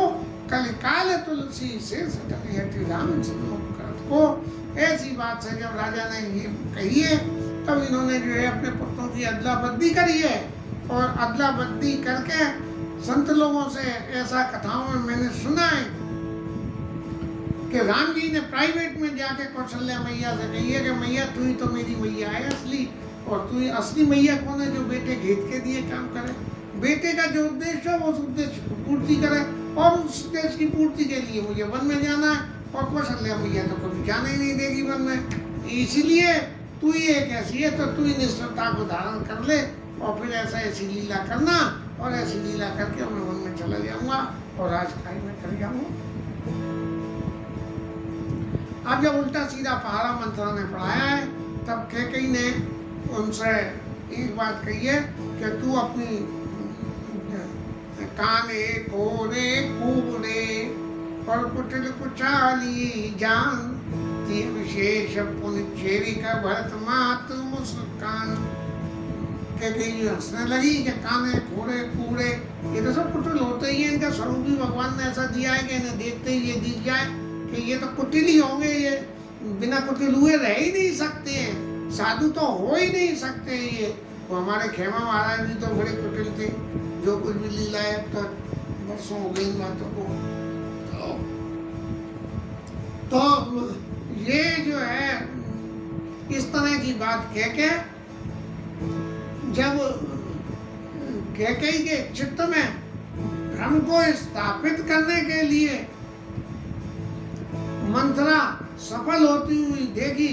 कलिकाल तुलसी से सटल हटि राम सन्मुख करत को। ऐसी बात से जब राजा ने ये कही है, तब इन्होंने जो है अपने पुत्रों की अदला बदली करी है, और अदला बदली करके संत लोगों से ऐसा कथाओं में मैंने सुना है कि राम जी ने प्राइवेट में जाके कौशल्या मैया से कही है कि मैया तू ही तो मेरी मैया है असली, और तू ही असली मैया कौन है जो बेटे घेत के दिए काम करे, बेटे का जो उद्देश्य है वो उस उद्देश्य को पूर्ति करे, और उस उद्देश्य की पूर्ति के लिए मुझे वन में जाना है, और कौशल्या मैया तो कभी जाने ही नहीं देगी वन में, इसलिए तू ही एक ऐसी है तो तू ही निष्ठता को धारण कर ले, और फिर ऐसी लीला करना, और ऐसी लीला करके मैं वन में चला जाऊंगा और राजकाज में कर जाऊंगा। अब जब उल्टा सीधा पहाड़ा मंत्रा ने पढ़ाया है, तब कैकेयी ने उनसे एक बात कही है कि तू अपनी काने कोरे कूबरे पर कुटिल कुचाली जान, विशेष पुनचेरी का भरत मात मुस्कान। कैकेयी हंसने लगी कि काने कोरे कूड़े ये तो सब कुटिल होते ही है, इनका स्वरूप भी भगवान ने ऐसा दिया है कि इन्हें देखते ही ये दिख जाए कि ये तो कुटिल ही होंगे, ये बिना कुटिल हुए रह ही नहीं सकते हैं, साधु तो हो ही नहीं सकते ये। वो हमारे खेमा महाराज भी तो बड़े कुटिल थे, जो कुछ भी लीला है तो वर्षों हो गई इन बातों को। तो ये जो है इस तरह की बात कह के जब कैकेयी के चित्त में भ्रम को स्थापित करने के लिए मंथरा सफल होती हुई देखी,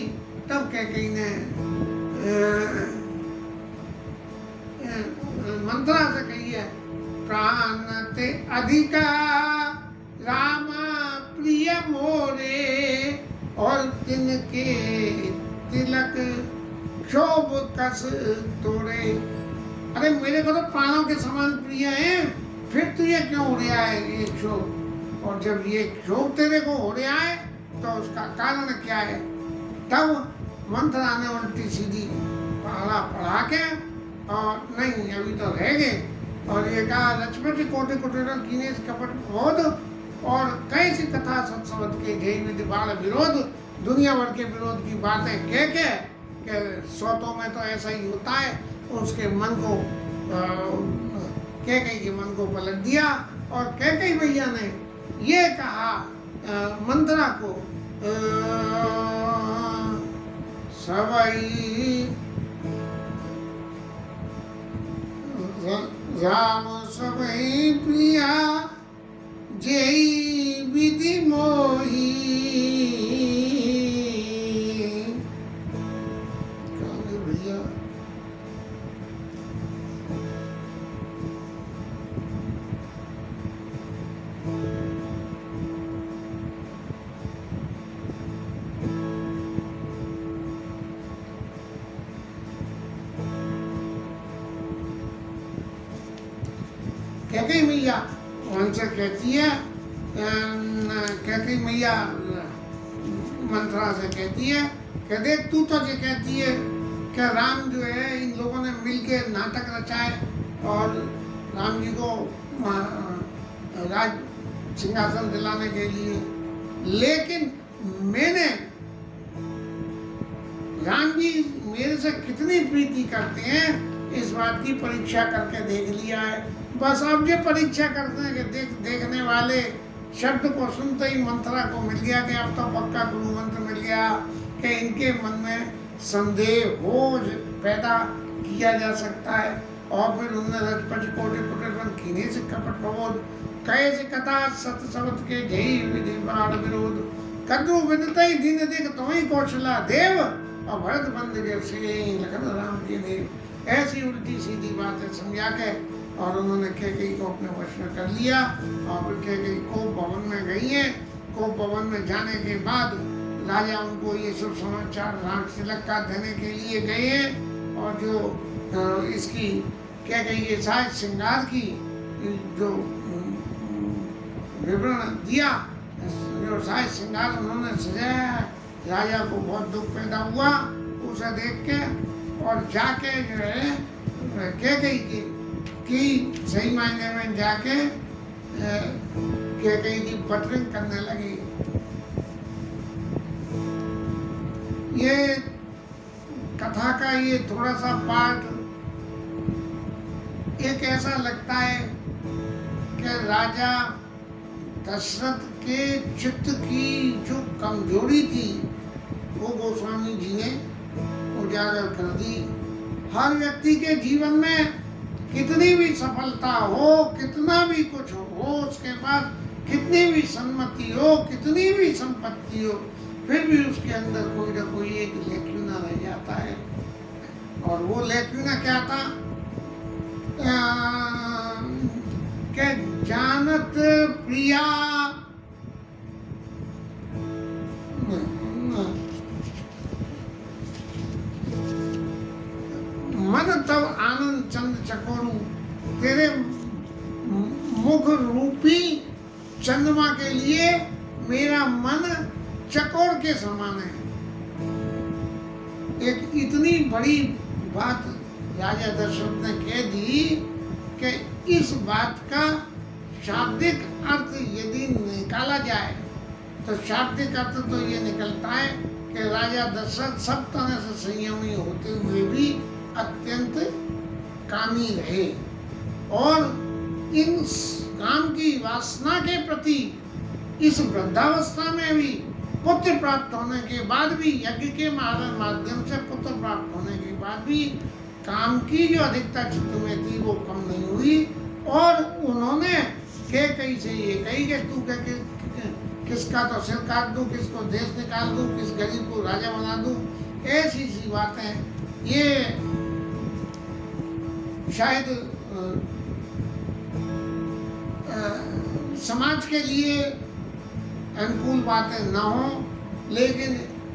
तब कैकेयी ने मंथरा से कही है, प्राण ते अधिका राम प्रिय मोरे, और तिनके तिलक क्षोभ कस तोड़े। अरे मेरे को तो प्राणों के समान प्रिय है, फिर तुझे क्यों हो रहा है ये क्षोभ? और जब ये क्षोभ तेरे को हो रहा है तो उसका कारण क्या है? तब मंथरा ने उल्टी सीधी पढ़ा के, और नहीं अभी तो रह गए, और ये कहा, लक्ष्मण कोटि कुटिल कीने कपट बोध, और कैसी कथा सत्सवत के ध्येय विधि बाल विरोध, दुनिया भर के विरोध की बातें कह के सौतों में तो ऐसा ही होता है। उसके मन को कैकेयी के मन को पलट दिया, और कैकेयी भैया ने ये कहा मंथरा को, सबई राम सबई प्रिया जेई विधि मोही। भैया कैकेयी मैया उनसे कहती है, कैकेयी मैया मंथरा से कहती है कि देख, तू तो ये कहती है कि राम जो है इन लोगों ने मिलके नाटक रचाए और राम जी को राज सिंहासन दिलाने के लिए, लेकिन मैंने राम जी मेरे से कितनी प्रीति करते हैं इस बात की परीक्षा करके देख लिया है। बस अब ये परीक्षा करते हैं कि देखने वाले शब्द को सुनते ही मंथरा को मिल गया कि अब तो पक्का गुरु मंत्र मिल गया कि इनके मन में संदेह हो पैदा किया जा सकता है। और फिर उन्होंने रजपति कोटि कुटिल कीने से कपट प्रबोध, कैसे कथा सत सबत के ध्येय विधि बाल विरोध, कद्रु विदते ही दिन देख तुम्हें कौशला देव, और भरत बंद के से लखन राम के देव। ऐसी उल्टी सीधी बातें समझा के और उन्होंने कैकेयी को अपने वश में कर लिया। और फिर कैकेयी कोप भवन में गई है। कोप भवन में जाने के बाद राजा उनको ये सब समाचार राम तिलक का देने के लिए गए हैं। और जो इसकी कैकेयी के साज श्रृंगार की जो विवरण दिया, जो साज श्रृंगार उन्होंने सजाया, राजा को बहुत दुख पैदा हुआ उसे देख के। और जाके जो है कैकेयी की सही मायने में जाके कैकेयी की बटरिंग करने लगी। ये कथा का ये थोड़ा सा पार्ट एक ऐसा लगता है कि राजा दशरथ के चित्त की जो कमजोरी थी वो गोस्वामी जी ने उजागर कर दी। हर व्यक्ति के जीवन में कितनी भी सफलता हो, कितना भी कुछ हो, उसके पास कितनी भी सम्मति हो, कितनी भी संपत्ति हो, फिर भी उसके अंदर कोई ना कोई एक लेक्यूना रह जाता है। और वो लेक्यूना क्या था कि जानत प्रिया मन तब आनंद चंद चकोरू, तेरे मुख रूपी चंद्रमा के लिए मेरा मन चकोर के समान है। एक इतनी बड़ी बात राजा दशरथ ने कह दी कि इस बात का शाब्दिक अर्थ यदि निकाला जाए तो शाब्दिक अर्थ तो ये निकलता है कि राजा दशरथ सब तरह से संयमी होते हुए भी अत्यंत कामी रहे और इन काम की वासना के प्रति इस वृद्धावस्था में भी पुत्र प्राप्त होने के बाद भी, यज्ञ के माध्यम से पुत्र प्राप्त होने के बाद भी काम की जो अधिकता चित्त में थी वो कम नहीं हुई और उन्होंने कैकेयी से ये कही कि तू किसका तो सिर काट दूं, किसको देश निकाल दूं, किस गरीब को राजा बना दूं, ऐसी सी बातें ये शायद समाज के लिए अनुकूल बातें न हो, लेकिन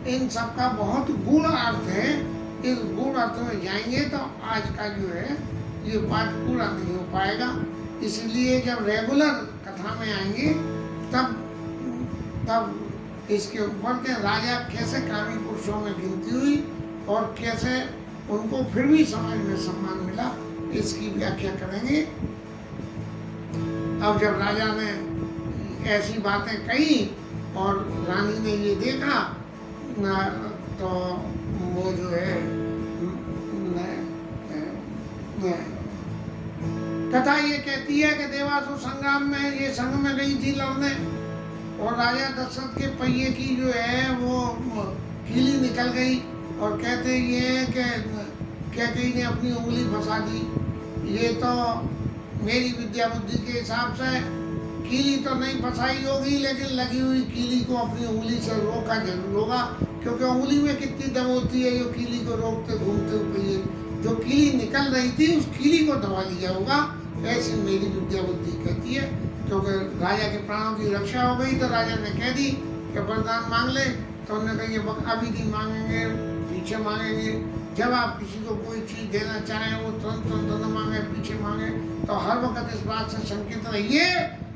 इन सब का बहुत गूढ़ अर्थ है। इस गूढ़ अर्थ में जाएंगे तो आज का जो है ये पाठ पूरा नहीं हो पाएगा। इसलिए जब रेगुलर कथा में आएंगे तब इसके ऊपर के राजा कैसे कामी पुरुषों में गिनती हुई और कैसे उनको फिर भी समाज में सम्मान मिला, इसकी व्याख्या करेंगे। अब जब राजा ने ऐसी बातें कही और रानी ने ये देखा तो वो जो है कथा ये कहती है कि देवासुर संग्राम में ये संग में गई थी लड़ने और राजा दशरथ के पहिए की जो है वो कीली निकल गई और कहते ये कि कैकेयी ने अपनी उंगली फंसा दी। ये तो मेरी विद्या बुद्धि के हिसाब से कीली तो नहीं फंसाई होगी, लेकिन लगी हुई कीली को अपनी उंगली से रोका जरूर होगा, क्योंकि उंगली में कितनी दम होती है जो कीली को रोकते घूमते हुए जो कीली निकल रही थी उस कीली को दबा लिया होगा, ऐसी मेरी विद्या बुद्धि कहती है। क्योंकि राजा के प्राणों की रक्षा हो गई तो राजा ने कह दी कि वरदान मांग ले, तो उन्होंने कहा अभी नहीं मांगेंगे, पीछे मांगेंगे। जब आप किसी को कोई चीज़ देना चाहें वो तुरंत न मांगे, पीछे मांगे, तो हर वक्त इस बात से शंकित रहिए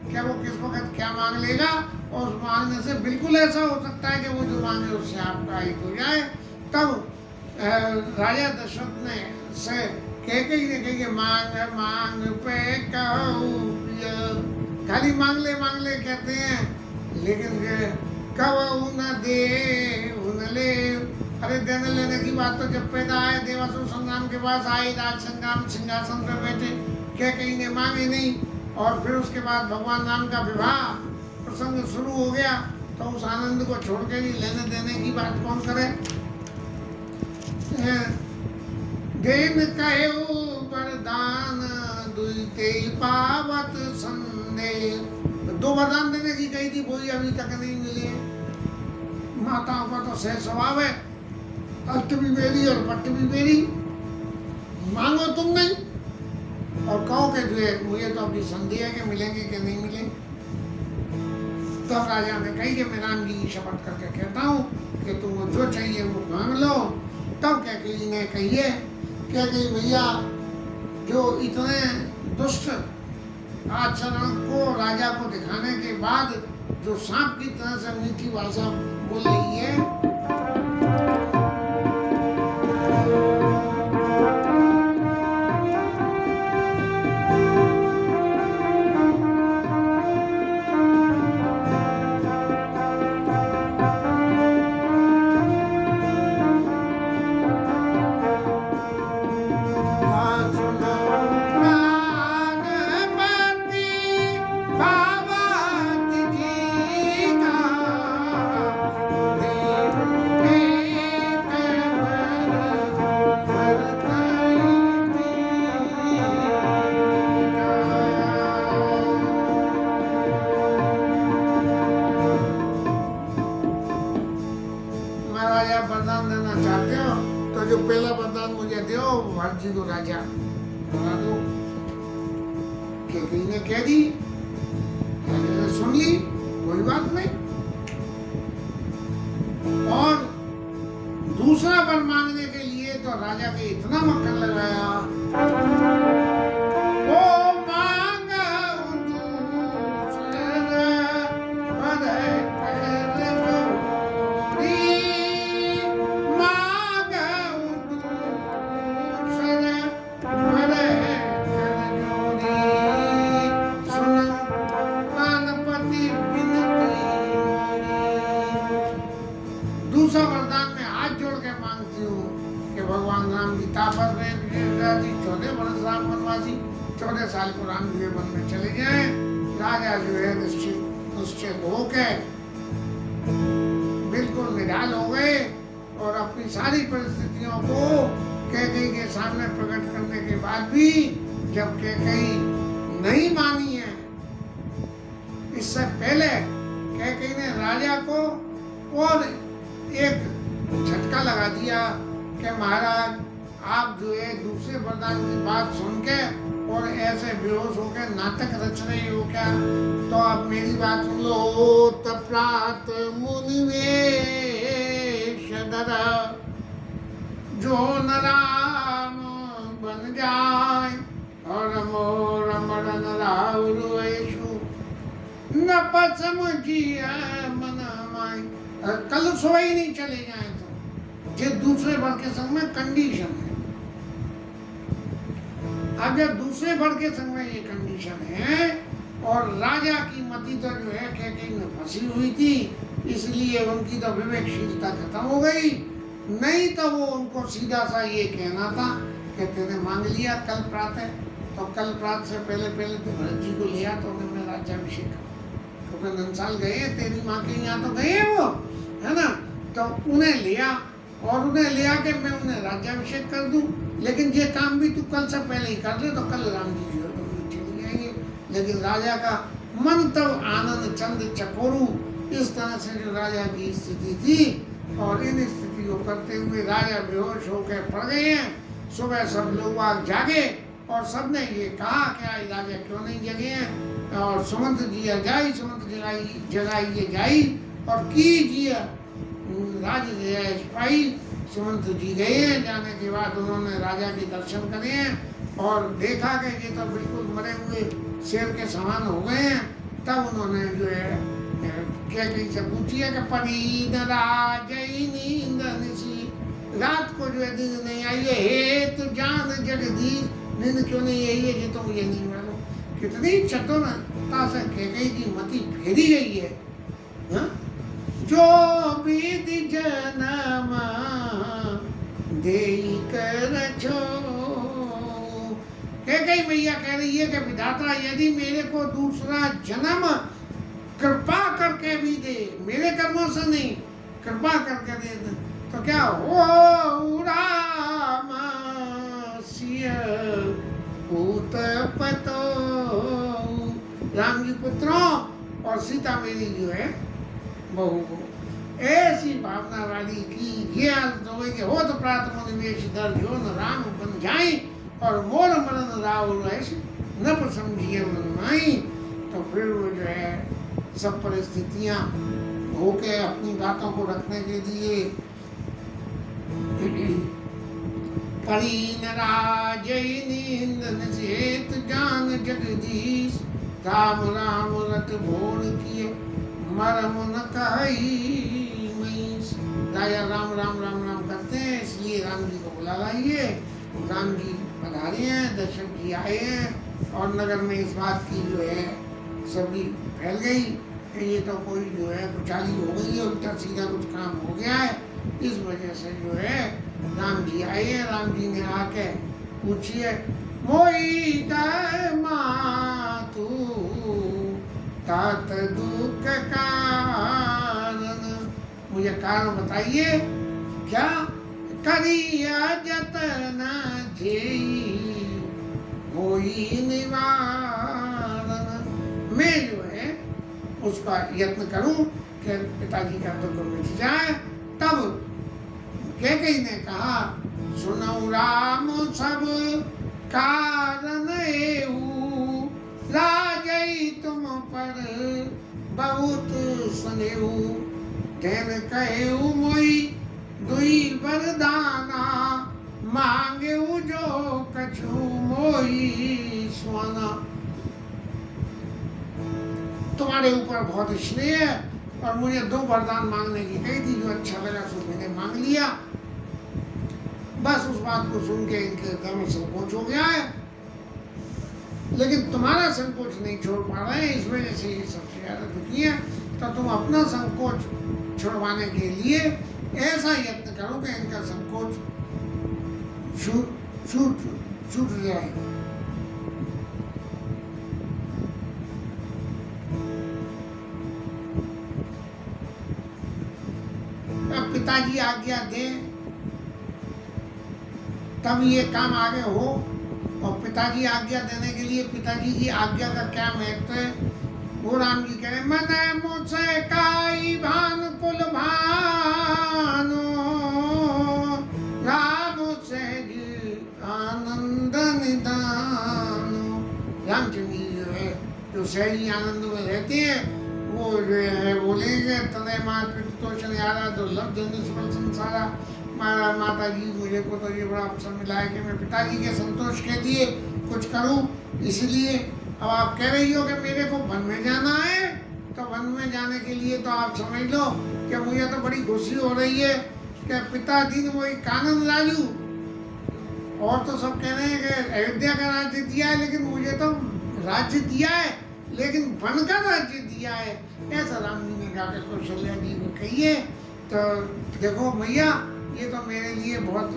कि वो किस वक्त क्या मांग लेगा और उस मांगने से बिल्कुल ऐसा हो सकता है कि वो जो मांगे उससे आपका हित हो जाए। तब राजा दशरथ ने से कैकेयी ने कही मांग मांग पे खाली मांग ले कहते हैं, लेकिन कब न दे उन ले। अरे देने लेने की बात तो जब पैदा आए देवासुर संग्राम के पास आई, राज संग्राम सिंहासन पर बैठे, कैकेयी ने मांगे नहीं और फिर उसके बाद भगवान राम का विवाह प्रसंग शुरू हो गया, तो उस आनंद को छोड़ के भी लेने देने की बात कौन करे। देन कहे वरदान दुईते पावत संदेह। दो वरदान देने की कही थी, वही अभी तक नहीं मिले। माताओं का तो सह स्वभाव है, अष्ट भी मेरी और पट्ट भी मेरी, मांगो तुम नहीं और कहो कि जो है मुझे तो अभी संदेह है कि मिलेंगे कि नहीं मिलेंगे। तब राजा ने कही कि मैं राम जी की शपथ करके कहता हूँ कि तुमको जो चाहिए वो मांग लो। तब कैकेयी ने कही है कि भैया जो इतने दुष्ट आचरण को राजा को दिखाने के बाद जो सांप की तरह से मीठी भाषा बोल रही है, वरदान देना चाहते हो तो जो पहला वरदान मुझे दो, भरत जी को राजा बना दो। कैकेयी ने कह दी, सुन ली, कोई बात नहीं। और दूसरा वर मांगने के लिए तो राजा के इतना मक्खन लगाया, दूसरा वरदान में हाथ जोड़ के मांगती हूँ कि भगवान राम जी तापर रहे 14 वर्ष राम वनवासी, 14 साल को राम जी वन में चले जाए। राजा जो है निश्चित होके बिल्कुल निढाल हो गए और अपनी सारी परिस्थितियों को कैकेयी के सामने प्रकट करने के बाद भी जब कैकेयी नहीं मानी है, इससे पहले कैकेयी ने राजा को और एक झटका लगा दिया कि महाराज आप जो है दूसरे वरदान की बात सुन के और ऐसे बेहोश होकर नाटक रच रहे हो क्या? तो आप मेरी बात सुन लो। तप्रात मुनिवेश धरा जो न राम बन जाए और मोर मरण राउरेशु न पसम जिया मन माई। कल सोए ही नहीं चले जाए तो ये दूसरे वर के संग में कंडीशन है। अगर दूसरे वर के संग में ये कंडीशन है और राजा की मति तो जो है कैकेयी में फंसी हुई थी, इसलिए उनकी तो विवेकशीलता खत्म हो गई। नहीं तो वो उनको सीधा सा ये कहना था कि तूने मांग लिया कल प्रातः, तो कल प्रातः से पहले तू भरत जी को लिया तो मैं राज्याभिषेक करूँ। क्योंकि नंसाल गए तेरी माँ के यहाँ तो गए वो, है ना, तो उन्हें लिया और उन्हें ले आके मैं उन्हें राज्याभिषेक कर दूं। लेकिन ये काम भी तू कल से पहले ही कर ले तो कल राम जी जो है चले जाएंगे। लेकिन राजा का मन तब आनंद चंद चकोरू, इस तरह से जो राजा की स्थिति थी और इन स्थिति को करते हुए राजा बेहोश होकर पड़ गए हैं। सुबह सब लोग वहाँ जागे और सबने ये कहा कि आज राजा क्यों नहीं जगे हैं और सुमंत जी जाई, सुमंत जगाइए जाई और कीजिए राज जय पाई। सुमंत जी गए, जाने के बाद उन्होंने राजा के दर्शन करे और देखा कि ये तो बिल्कुल मरे हुए शेर के समान हो गए हैं। तब उन्होंने जो है कैकेयी से पूछी है कि परी न राजई नींद निसी, रात को जो है नींद नहीं आई है, हे तू जान जगदीश नींद क्यों नहीं आई है, ये तो मुझे नहीं मालूम। कितनी चतुरता से कैकेयी की मति फेरी गई है। हा? जो विधि जन्म देई कर छो, कैकेयी मैया कह रही है कि विधाता यदि मेरे को दूसरा जन्म कृपा करके भी दे, मेरे कर्मों से नहीं कृपा करके दे तो क्या हो राम सिय पूत पतो, राम जी पुत्रों और सीता मेरी जो है बहू को ऐसी भावना वाली की ये हालत हो गई कि हो तो प्रात मुनिवेश धर जो न राम बन जाए और मोर मरण राव ऐसे न प्रसमझिए मन माई। तो फिर वो जो है सब परिस्थितियां होके अपनी बातों को रखने के लिए परी न राजई नींद निषेध जान जगदीश, राम राम रत भोर किए मरम न कही मईस। राजा राम राम राम राम करते हैं, इसलिए राम जी को बुला लाइए। राम जी पधारे हैं, दशरथ जी आए हैं और नगर में इस बात की जो है सभी फैल गई कि ये तो कोई जो है कुचाली हो गई है, उल्टा सीधा कुछ काम हो गया है। इस वजह से जो है राम जी आए हैं। राम जी ने आके पूछिए मोई का मातू तात दुख कारण, मुझे कारण बताइए क्या? करिया जतन जेई होई निवारण, मैं जो है उसका यत्न करूं कि पिताजी का दुख मिट जाए। तब कैकेयी ने कहा सुनो राम सब कारण एऊ, राजई तुम पर बहुत स्नेहु, धैन कहेऊ मोई दुई वरदाना, मांगेऊ जो कछु मोई स्वाना। तुम्हारे ऊपर बहुत स्नेह है और मुझे 2 वरदान मांगने की कही थी, जो अच्छा लगा सो मैंने मांग लिया। बस उस बात को सुन के इनके घर में संकोच हो गया है, लेकिन तुम्हारा संकोच नहीं छोड़ पा रहे हैं, इस वजह से ये सबसे ज्यादा दुखी है। तो तुम अपना संकोच छुड़वाने के लिए ऐसा यत्न करो कि इनका संकोच छूट जाए। अब पिताजी आज्ञा दें तब ये काम आगे हो, और पिताजी आज्ञा देने के लिए पिताजी की आज्ञा का क्या महत्व है वो राम जी कह रहे, मन मुझसे काई भान कुल भानो राम से आनंद निदानो। रामचंद्र जी जो है जो सहजी आनंद में रहते हैं वो जो है बोलेंगे तने मात पितृतोषण यारा दुर्लभ जन संसारा। माता जी मुझे को तो ये बड़ा अवसर मिला है कि मैं पिताजी के संतोष के लिए कुछ करूं, इसलिए अब आप कह रही हो कि मेरे को वन में जाना है, तो वन में जाने के लिए तो आप समझ लो कि मुझे तो बड़ी खुशी हो रही है कि पिता दिन वही कानन राजू, और तो सब कह रहे हैं कि अयोध्या का राज्य दिया है, लेकिन मुझे तो राज्य दिया है लेकिन वन का राज्य दिया है। ऐसा राम जी ने कहा कौशल्या जी को कहिए, तो देखो मैया ये तो मेरे लिए बहुत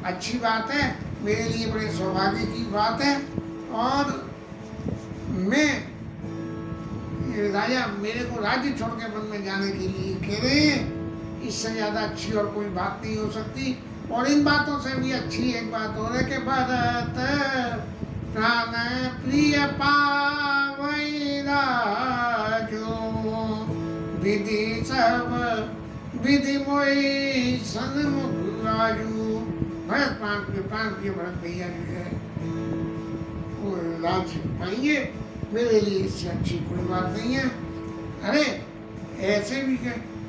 अच्छी बात है, मेरे लिए बड़े सौभाग्य की बात है, और मैं राजा मेरे को राज्य छोड़ के वन में जाने के लिए कह रहे हैं, इससे ज़्यादा अच्छी और कोई बात नहीं हो सकती। और इन बातों से भी अच्छी एक बात हो रही कि भरत प्राण प्रिय पावई राजो विधि सब विधि मोई सन्मुख राजू। भरत प्राण प्रिय भरत भैया जो है वो राज्य पाएंगे, मेरे लिए इससे अच्छी कोई बात नहीं है। अरे ऐसे भी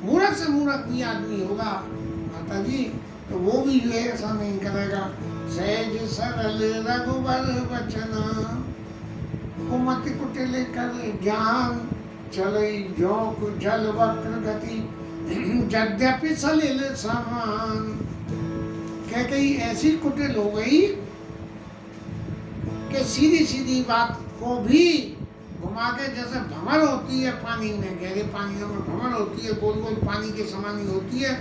मूर्ख से मूर्ख भी आदमी होगा माता जी, तो वो भी जो है ऐसा नहीं करेगा। सहज सरल रघुबर बचन कुमति कुटिल कर ज्ञान चले जोक जल वक्र गति यद्यपि सलिल समान। क्या कहीं ऐसी कुटिल हो गई कि सीधी सीधी बात को भी घुमा के, जैसे भंवर होती है पानी में, गहरे पानियों में भंवर होती है, गोल गोल पानी के समान ही होती है,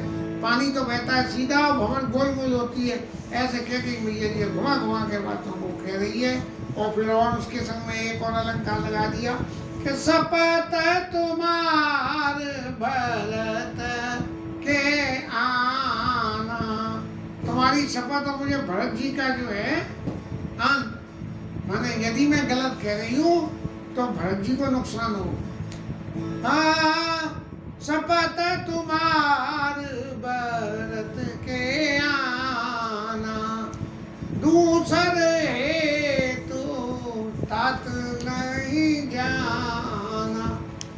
पानी तो बहता है सीधा और भंवर गोल गोल होती है। ऐसे कह के मैया जी घुमा घुमा के बातों को कह रही है। और फिर और उसके संग में एक और अलंकार लगा दिया कि शपथ तुम्हार भरत के आना। तुम्हारी शपथ और मुझे भरत जी का जो है आन, माने यदि मैं गलत कह रही हूँ तो भरत जी को नुकसान हो। शपथ तुम्हार भरत के आना दूसरे तो तात नहीं जाना।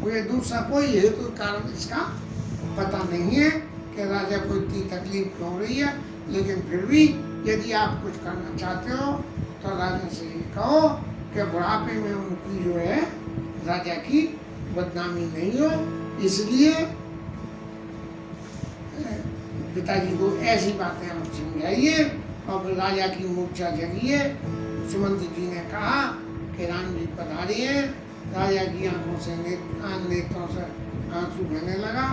मुझे दूसरा कोई हेतु कारण इसका पता नहीं है कि राजा को इतनी तकलीफ क्यों हो रही है, लेकिन फिर भी यदि आप कुछ करना चाहते हो तो राजा से ये कहो कि बुढ़ापे में उनकी जो है राजा की बदनामी नहीं हो, इसलिए पिताजी को ऐसी बातें आप समझाइए। और फिर राजा की मूर्छा जगी है। सुमंत जी ने कहा कि राम जी पधारे हैं। राजा की आंखों से नेत्रों से आंसू बहने लगा,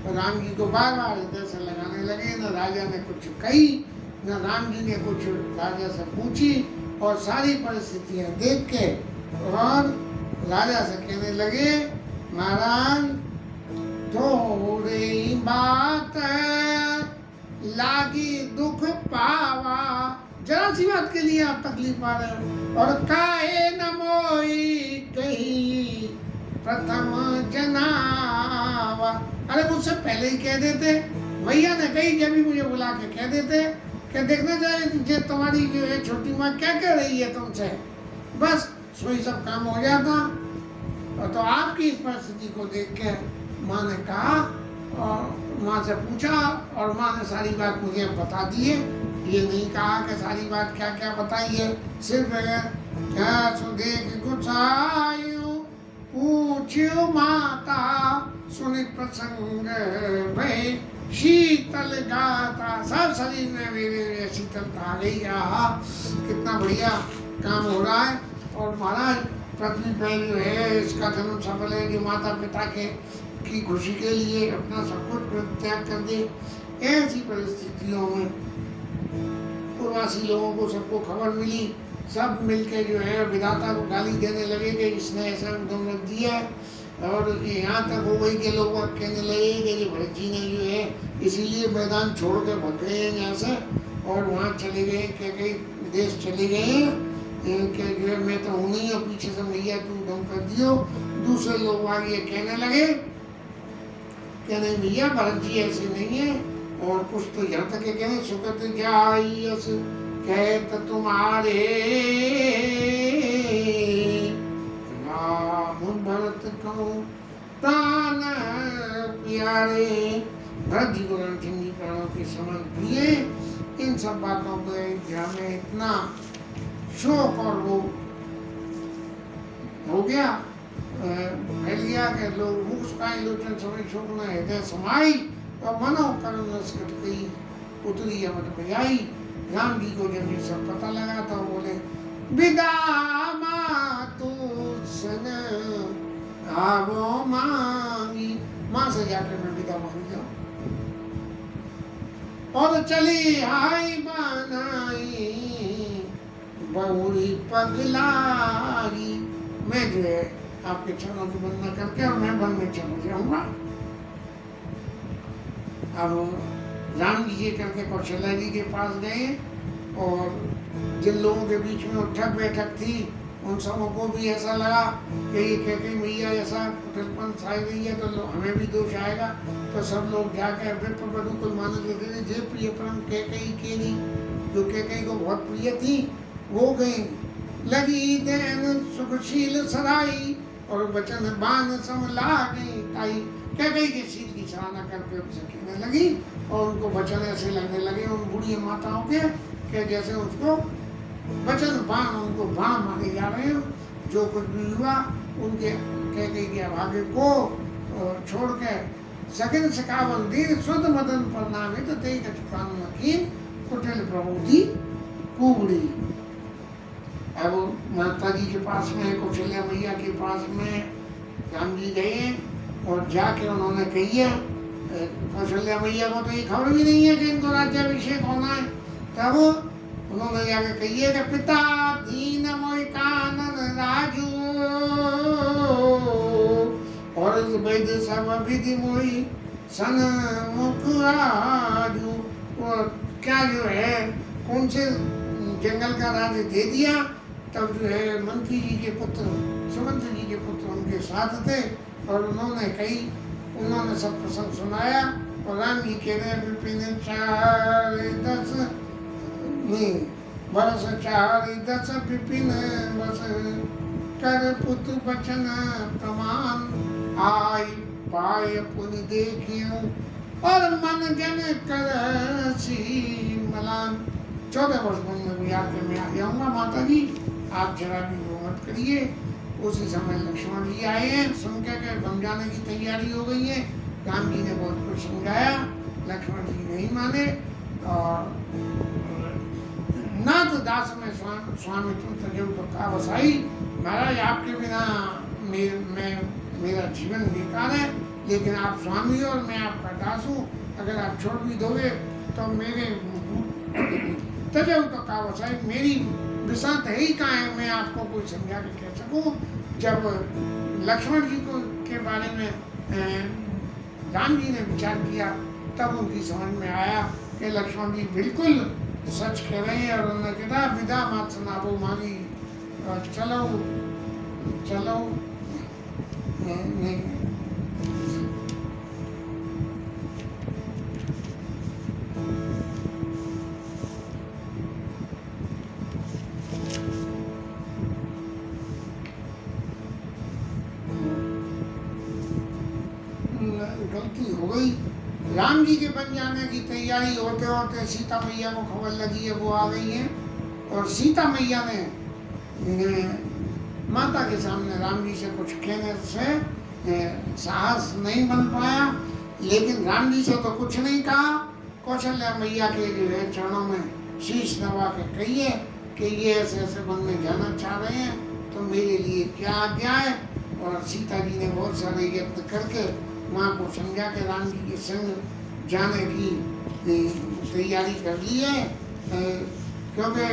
और राम जी को बार बार हृदय से लगाने लगे। न राजा ने कुछ कही, न राम जी ने कुछ राजा से पूछी, और सारी परिस्थितियां देख के और राजा से कहने लगे, महाराज थोड़ी बात लागी दुख पावा, जरा सी बात के लिए आप तकलीफ पा रहे हो। और काहे न मोई कही प्रथम जनावा। अरे मुझसे पहले ही कह देते, भैया ने कही जब भी मुझे बुला के कह देते कि देखना चाहिए तुम्हारी जो है छोटी माँ क्या कह रही है तुमसे, बस सोई सब काम हो जाता। और तो आपकी इस परिस्थिति को देख के माँ ने कहा, और माँ से पूछा, और माँ ने सारी बात मुझे बता दी है। ये नहीं कहा कि सारी बात क्या क्या बताई है, सिर्फ क्या सुदेख गुसायु पूछ्यो माता सुनित प्रसंग भय शीतल गाता। सब शरीर में मेरे शीतलता आ गई। कितना बढ़िया काम हो रहा है। और महाराज पृथ्वी पर जो है इसका जन्म सफल है कि माता पिता के की खुशी के लिए अपना सब कुछ त्याग कर दे। ऐसी परिस्थितियों में प्रवासी लोगों को सबको खबर मिली, सब मिलके जो है विधाता को गाली देने लगे कि इसने ऐसा तुमने दिया। और यहाँ तक हो गई कि लोग कहने लगे कि भरत जी ने जो है इसीलिए मैदान छोड़ के भग गए हैं यहाँ से और वहाँ चले गए, कई देश चले गए हैं कि जो है मैं तो हूँ नहीं और पीछे से मैया तू दम कर दियो। दूसरे लोग आगे कहने लगे कि नहीं भैया भरत जी ऐसे नहीं है। और कुछ तो यहाँ तक कहने सुकत जाइस कहत तुम्हारे राम भरत को प्राण प्यारे। भरत जी को रणसिंह जी प्राणों के समान प्रिय। इन सब बातों को ध्यान में इतना शोक और वो हो गया फैल गया कि लोग मुस्काई लोचन समय शोक न हृदय समाई और मनो करुण रस कट गई उतरी अमट बजाई। राम जी को जब ये सब पता लगा तो बोले विदा मातु सन आवो मांगी, माँ से जाकर मैं विदा मांग जाऊं। और चली आई बनाई बहुरी पगलारी, मैं जो है आपके चरणों की वंदना करके और मैं वन में चला जाऊंगा। अब राम जी ये करके कौशल्या जी के पास गए और जिन लोगों के बीच में उठक बैठक थी उन सबों को भी ऐसा लगा कि ये कह मैया ऐसा कुटिलपन छाई गई है तो हमें भी दोष आएगा। तो सब लोग जाकर विप्र बधू को मानने लगे जे प्रिय परम कैकेयी के नहीं, जो कैकेयी को बहुत प्रिय थी वो गई। लगी देन सुखशील सराई और वचन बान सम लागी ताई। कैकेयी के शील की सराहना करके उनसे कहने लगी और उनको वचन ऐसे लगने लगे उन बूढ़ी माताओं के कि जैसे उसको वचन बाण उनको बाण मारे जा रहे हैं। जो कुछ भी हुआ उनके कैकेयी के अभागे को छोड़ के सकिन सिकावन दीन शुद्ध मदन पर नामित ते कछुकान नकीन कुटिल प्रबोधि कुबड़ी। अब माता जी के पास में कौशल्या मैया के पास में राम जी गए और जाके उन्होंने कही कौशल्या मैया को तो ये खबर भी नहीं है कि इनको राज्याभिषेक होना है। तब उन्होंने जाके कही है कि पिता दीन मोहि कानन राजू और वैद सब विधि मोहि सन मुख राजू। और क्या जो है कौन से जंगल का राज्य दे दिया। तब जो है मंत्री जी के पुत्र सुमंत जी के पुत्र उनके साथ थे और उन्होंने सब प्रसंग सुनाया। और राम जी कह रहे विपिन 4-10 बरस 4-10 विपिन बस कर पुत्र बचन प्रमाण आई पाय पुनि देखियो और मन जन कर सी मलान। 14 वर्ष में भी आके मैं आ जाऊंगा माता जी, आप जरा भी वो मत करिए। उसी समय लक्ष्मण जी आए हैं, सुन के बन जाने की तैयारी हो गई है। राम जी ने बहुत कुछ समझाया, लक्ष्मण जी नहीं माने और नाथ दास में स्वामी तुम तजो तो का बसाई। महाराज आपके बिना मेरा जीवन बेकार है, लेकिन आप स्वामी और मैं आपका दास हूँ। अगर आप छोड़ भी दोगे तो मेरे तजो तो का बसाई, मेरी विशांत है ही कहाँ है मैं आपको कोई समझा के कह सकूं। जब लक्ष्मण जी को के बारे में राम जी ने विचार किया तब उनकी समझ में आया कि लक्ष्मण जी बिल्कुल सच कह रहे हैं। और उन्होंने कहा विदा मात सुनाबो मारी चलो चलो नहीं गलती हो गई। राम जी के बन जाने की तैयारी होते होते सीता मैया को खबर लगी है वो आ गई है। और सीता मैया ने माता के सामने राम जी से कुछ कहने से साहस नहीं बन पाया, लेकिन राम जी से तो कुछ नहीं कहा। कौशल्या मैया के जो है चरणों में शीश नवा के कहिए कि ये ऐसे ऐसे वन में जाना चाह रहे हैं तो मेरे लिए क्या आज्ञा है। और सीता जी ने बहुत सारे यत्न करके माँ को समझा के राम जी के संग जाने की तैयारी कर ली है, क्योंकि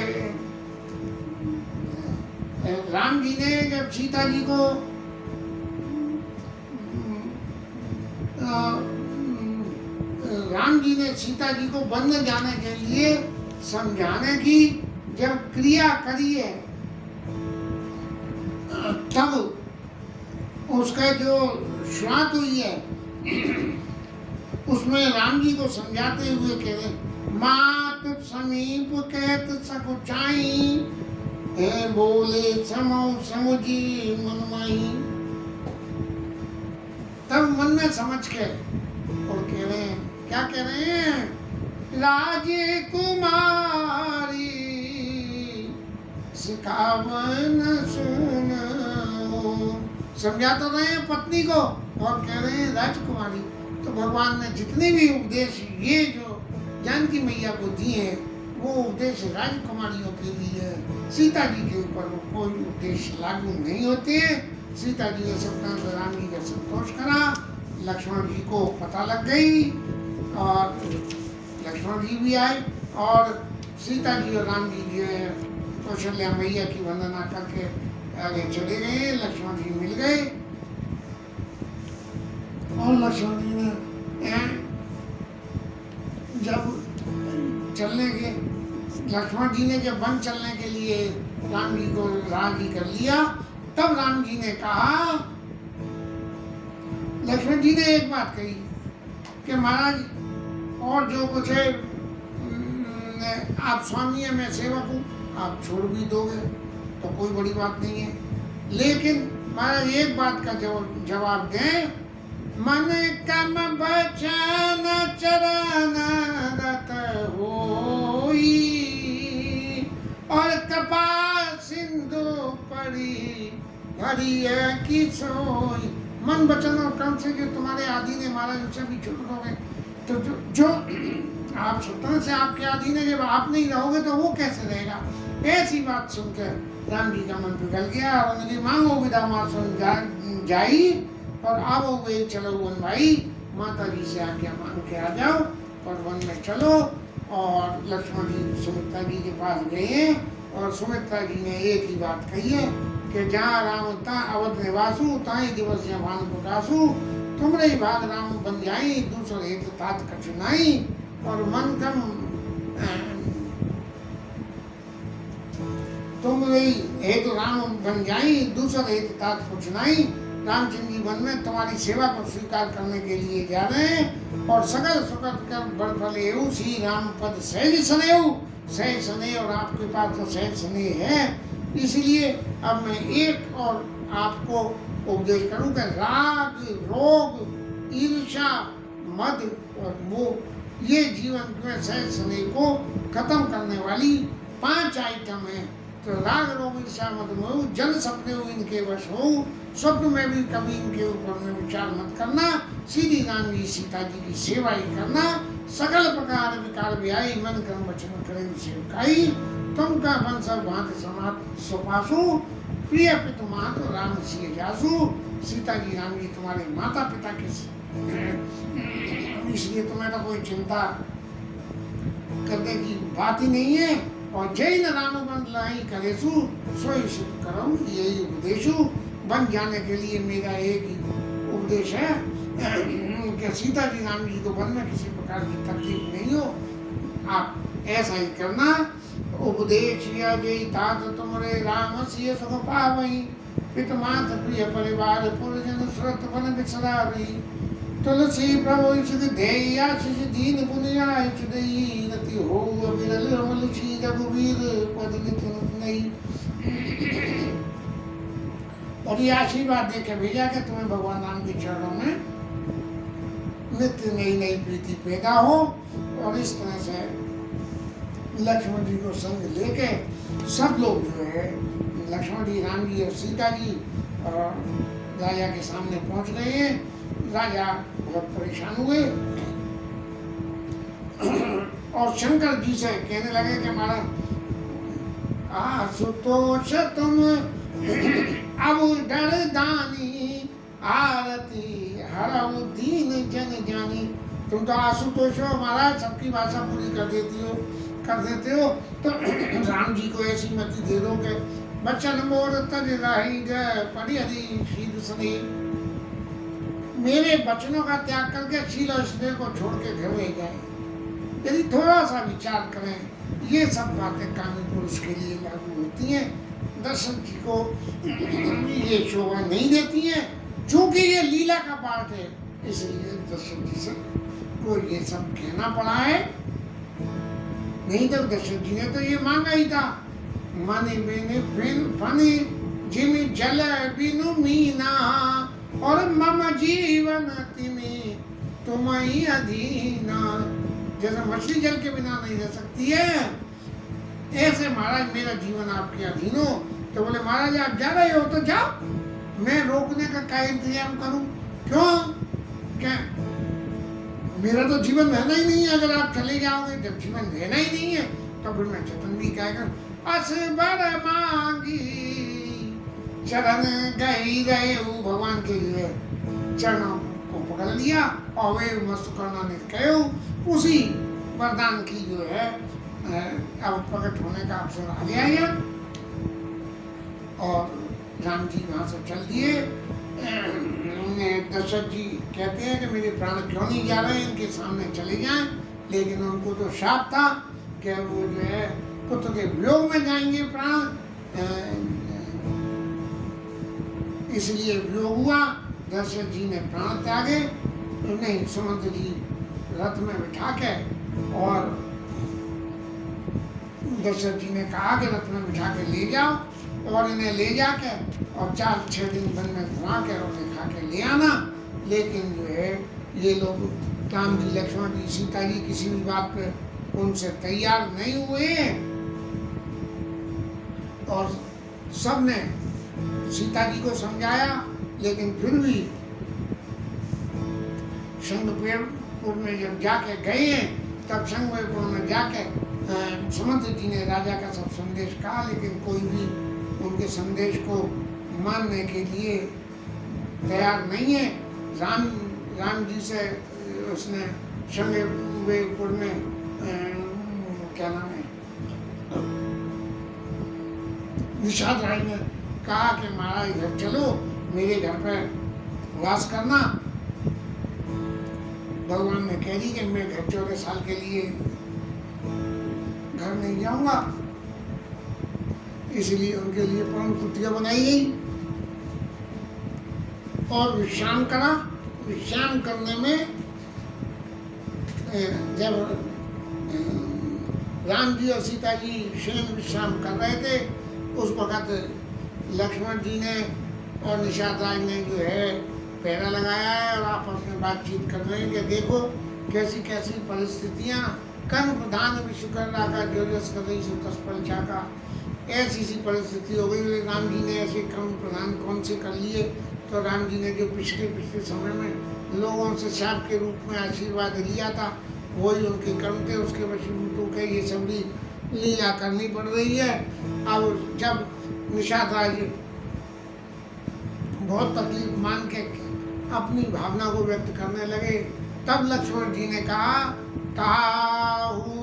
राम जी ने जब सीता जी को राम जी ने सीता जी को वन में जाने के लिए समझाने की जब क्रिया करी है, तब उसका जो शुरुआत हुई है उसमें राम जी को समझाते हुए कह रहे, मात समीप कहत सकुचाई, है बोले समो समुझी मन माई। तब मन में समझ के और कह रहे हैं, क्या कह रहे हैं, राजे कुमारी सिखावन सुनो। समझा तो रहे हैं पत्नी को और कह रहे हैं राजकुमारी। तो भगवान ने जितने भी उपदेश ये जो जानकी मैया को दिए हैं वो उपदेश राजकुमारियों के लिए, सीता जी के ऊपर वो कोई उपदेश लागू नहीं होते हैं। सीता जी ने सत्यनारायण राम जी का संतोष करा, लक्ष्मण जी को पता लग गई और लक्ष्मण जी भी आए और सीता जी और राम जी जो है कौशल्या मैया की वंदना करके आगे चले गए। लक्ष्मण जी मिल गए और लक्ष्मण जी ने जब चलने के लक्ष्मण जी ने जब वन चलने के लिए राम जी को राजी कर लिया, तब राम जी ने कहा, लक्ष्मण जी ने एक बात कही कि महाराज और जो कुछ है आप स्वामी है, मैं सेवक हूँ, आप छोड़ भी दोगे तो कोई बड़ी बात नहीं है, लेकिन महाराज एक बात का जवाब दें, मन कम बचन चरण रत होई और कपाल सिंधु पड़ी हरिय की सोई। मन वचन और कर्म से जो तुम्हारे आदि ने महाराज उसे भी छूट दोगे तो जो आप स्वतंत्र से आपके आदि ने जब आप नहीं रहोगे तो वो कैसे रहेगा। ऐसी बात सुनकर राम जी का मन पिघल गया और उन्होंने मांगो विदा माँ सुन जाई और आओ वे चलो वन भाई, माता जी से आज्ञा मांग के आ जाओ और वन में चलो। और लक्ष्मण जी सुमित्रा जी के पास गए और सुमित्रा जी ने एक ही बात कही है कि जहाँ राम ता अवध निवासु ताई दिवस या भान प्रकाशु, तुमरे ही भाग राम बन जाई दूसरे हेतु तात कठिनाई। और मन कम तुमरे हेतु राम बन जाई दूसरे हेतु तात कठिनाई। रामचंद्र जी वन में तुम्हारी सेवा को स्वीकार करने के लिए जा रहे हैं और सकल सुकृत कर बड़ फले श्री राम पद सहज स्नेह, सहज स्नेह और आपके पास तो सहज स्नेह है, इसलिए अब मैं एक और आपको उपदेश करूंगा। राग, रोग, ईर्ष्या, मद और मोह ये जीवन में सहज स्नेह को खत्म करने वाली 5 आइटम है। तो राग, रोग, ईर्ष्या, मद, मोह जल सपने हो इनके वश हो, स्वप्न में भी कभी इनके ऊपर में विचार मत करना, सीधी राम जी सीता जी की सेवा ही करना। सकल प्रकार विकार व्यायी मन कर्म वचन करे सेवकाई, तुम का वंश भांत समात सुपासु, प्रिय पितु मातु राम सिय जासु। सीता जी राम जी तुम्हारे माता पिता के इसलिए तुम्हें तो कोई चिंता करने की बात ही नहीं है। और जय न राम बन लाई करेसु सोई सिद्ध करो, यही उपदेशु। बन जाने के लिए मेरा एक ही उपदेश है कि सीता जी राम जी को वन में किसी प्रकार की तकलीफ नहीं हो, आप ऐसा ही करना। उपदेश या जय तात तुमरे राम सिय सुख पावई, पित मात प्रिय परिवार पुरजन सुरत वन बिसरा रही। तुलसी प्रभु इच्छित ध्येय आशीष दीन पुनिया इच्छिदई, रति हो अविरल अमल शी रघुवीर पद लिखत नहीं। और ये आशीर्वाद देके भेजा कि तुम्हें भगवान राम के चरणों में नित्य नई नई प्रीति पैदा हो। और इस तरह से लक्ष्मण जी को संग लेके सब लोग जो है लक्ष्मण जी, राम जी और सीता जी और राजा के सामने पहुंच गए हैं। राजा बहुत परेशान हुए और शंकर जी से कहने लगे कि हमारा आशुतोष तुम अब डर दानी, आरती हरऊ दीन जन जानी। तुम तो आशुतोष हो महाराज, सबकी भाषा पूरी कर देते हो। तो राम जी को ऐसी मति दे दो कि बच्चन मोर तज राही गए पड़ी हरी शील सनी, मेरे वचनों का त्याग करके शील और स्नेह को छोड़ के घर ले जाए। यदि थोड़ा सा विचार करें, ये सब बातें कामी पुरुष के लिए लागू होती हैं। दशरथ जी को ये शोभा नहीं देती है, चूंकि ये लीला का पाठ है, इसलिए दशरथ जी से को ये सब कहना पड़ा है। नहीं तो दशरथ जी ने तो ये मांगा ही था, माने बेने फनी जिमी जल बिनु मीना, और मम जीवन तिमी तुम ही अधीना। जैसे मछली जल के बिना नहीं रह सकती है, ऐसे महाराज मेरा जीवन आपके अधीन हो। तो बोले महाराज आप जा रहे हो तो जाओ, मैं रोकने का क्या इंतजाम करूं? क्यों? क्या मेरा तो जीवन रहना ही नहीं है अगर आप चले जाओगे। जब जीवन रहना ही नहीं है तो फिर मैं जतन भी क्या करूं? असबर मांगी चरण गई रहे हो, भगवान के लिए चरणों को पकड़ लिया और वे मस्तकर्णा ने कहो उसी वरदान की जो है अब प्रकट होने का अवसर आ गया है। और राम जी वहाँ से चल दिए। दशरथ जी कहते हैं कि मेरे प्राण क्यों नहीं जा रहे, इनके सामने चले जाएं, लेकिन उनको तो शाप था कि वो जो है पुत्र के वियोग में जाएंगे प्राण, इसलिए वियोग हुआ। दशरथ जी ने प्राण त्यागे, नहीं सुमंत जी रथ में बिठा के, और दशरथ जी ने कहा कि रथ में बिठा के ले जाओ और इन्हें ले जाके और 4-6 दिन वन में घुमा के रोटी खा के ले आना। लेकिन जो है ये लोग राम जी, लक्ष्मण जी, सीता जी किसी भी बात पे उनसे तैयार नहीं हुए, और सबने सीता जी को समझाया, लेकिन फिर भी शंखपुर में जब जाके गए तब शंखपुर में जाके सुमंत जी ने राजा का सब संदेश कहा, लेकिन कोई भी उनके संदेश को मानने के लिए तैयार नहीं है। राम जी से उसने शंखपुर में क्या नाम है, निषाद राय ने कहा कि महाराज घर चलो, मेरे घर पर वास करना। भगवान ने कह दी कि मैं घर 14 साल के लिए घर नहीं जाऊंगा, इसलिए उनके लिए पवन कुटिया बनाई गई और विश्राम करा। विश्राम करने में जब राम जी और सीता जी शयन विश्राम कर रहे थे, उस वक्त लक्ष्मण जी ने और निषाद राज ने जो है पहरा लगाया है और आपस में बातचीत कर रहे हैं कि देखो कैसी कैसी परिस्थितियाँ, कर्म प्रधान विश्वकर्मा का जो जस कर रही तस्पल का, ऐसी सी परिस्थिति हो गई। राम जी ने ऐसे कर्म प्रधान कौन से कर लिए? तो राम जी ने जो पिछले समय में लोगों से शाप के रूप में आशीर्वाद लिया था, वही उनके कर्म थे, उसके वशीभूत होकर ये सब भी लीला करनी पड़ रही है। अब जब निषाद राज बहुत तकलीफ मान के अपनी भावना को व्यक्त करने लगे, तब लक्ष्मण जी ने कहा ताहू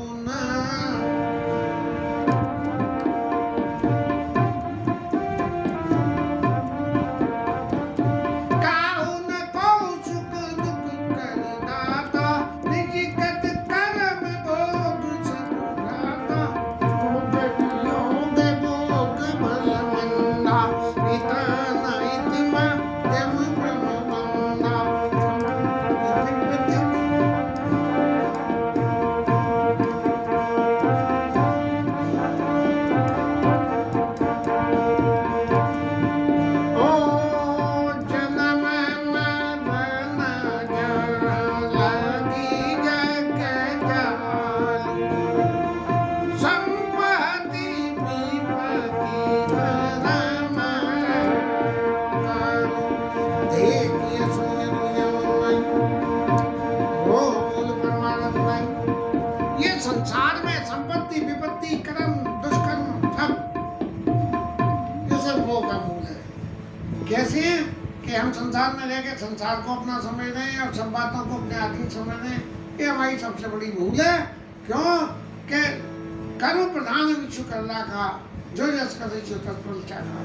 संसार में संपत्ति विपत्ति कर्म दुष्कर्म सब ये सब भोग का मूल है। कैसे कि हम संसार में रह के संसार को अपना समझ रहे हैं और सब बातों को अपने अधीन समझ रहे हैं, ये हमारी सबसे बड़ी भूल है। क्यों कि कर्म प्रधान विश्व कर रखा, जो जस करे सो तत्फल चाखा,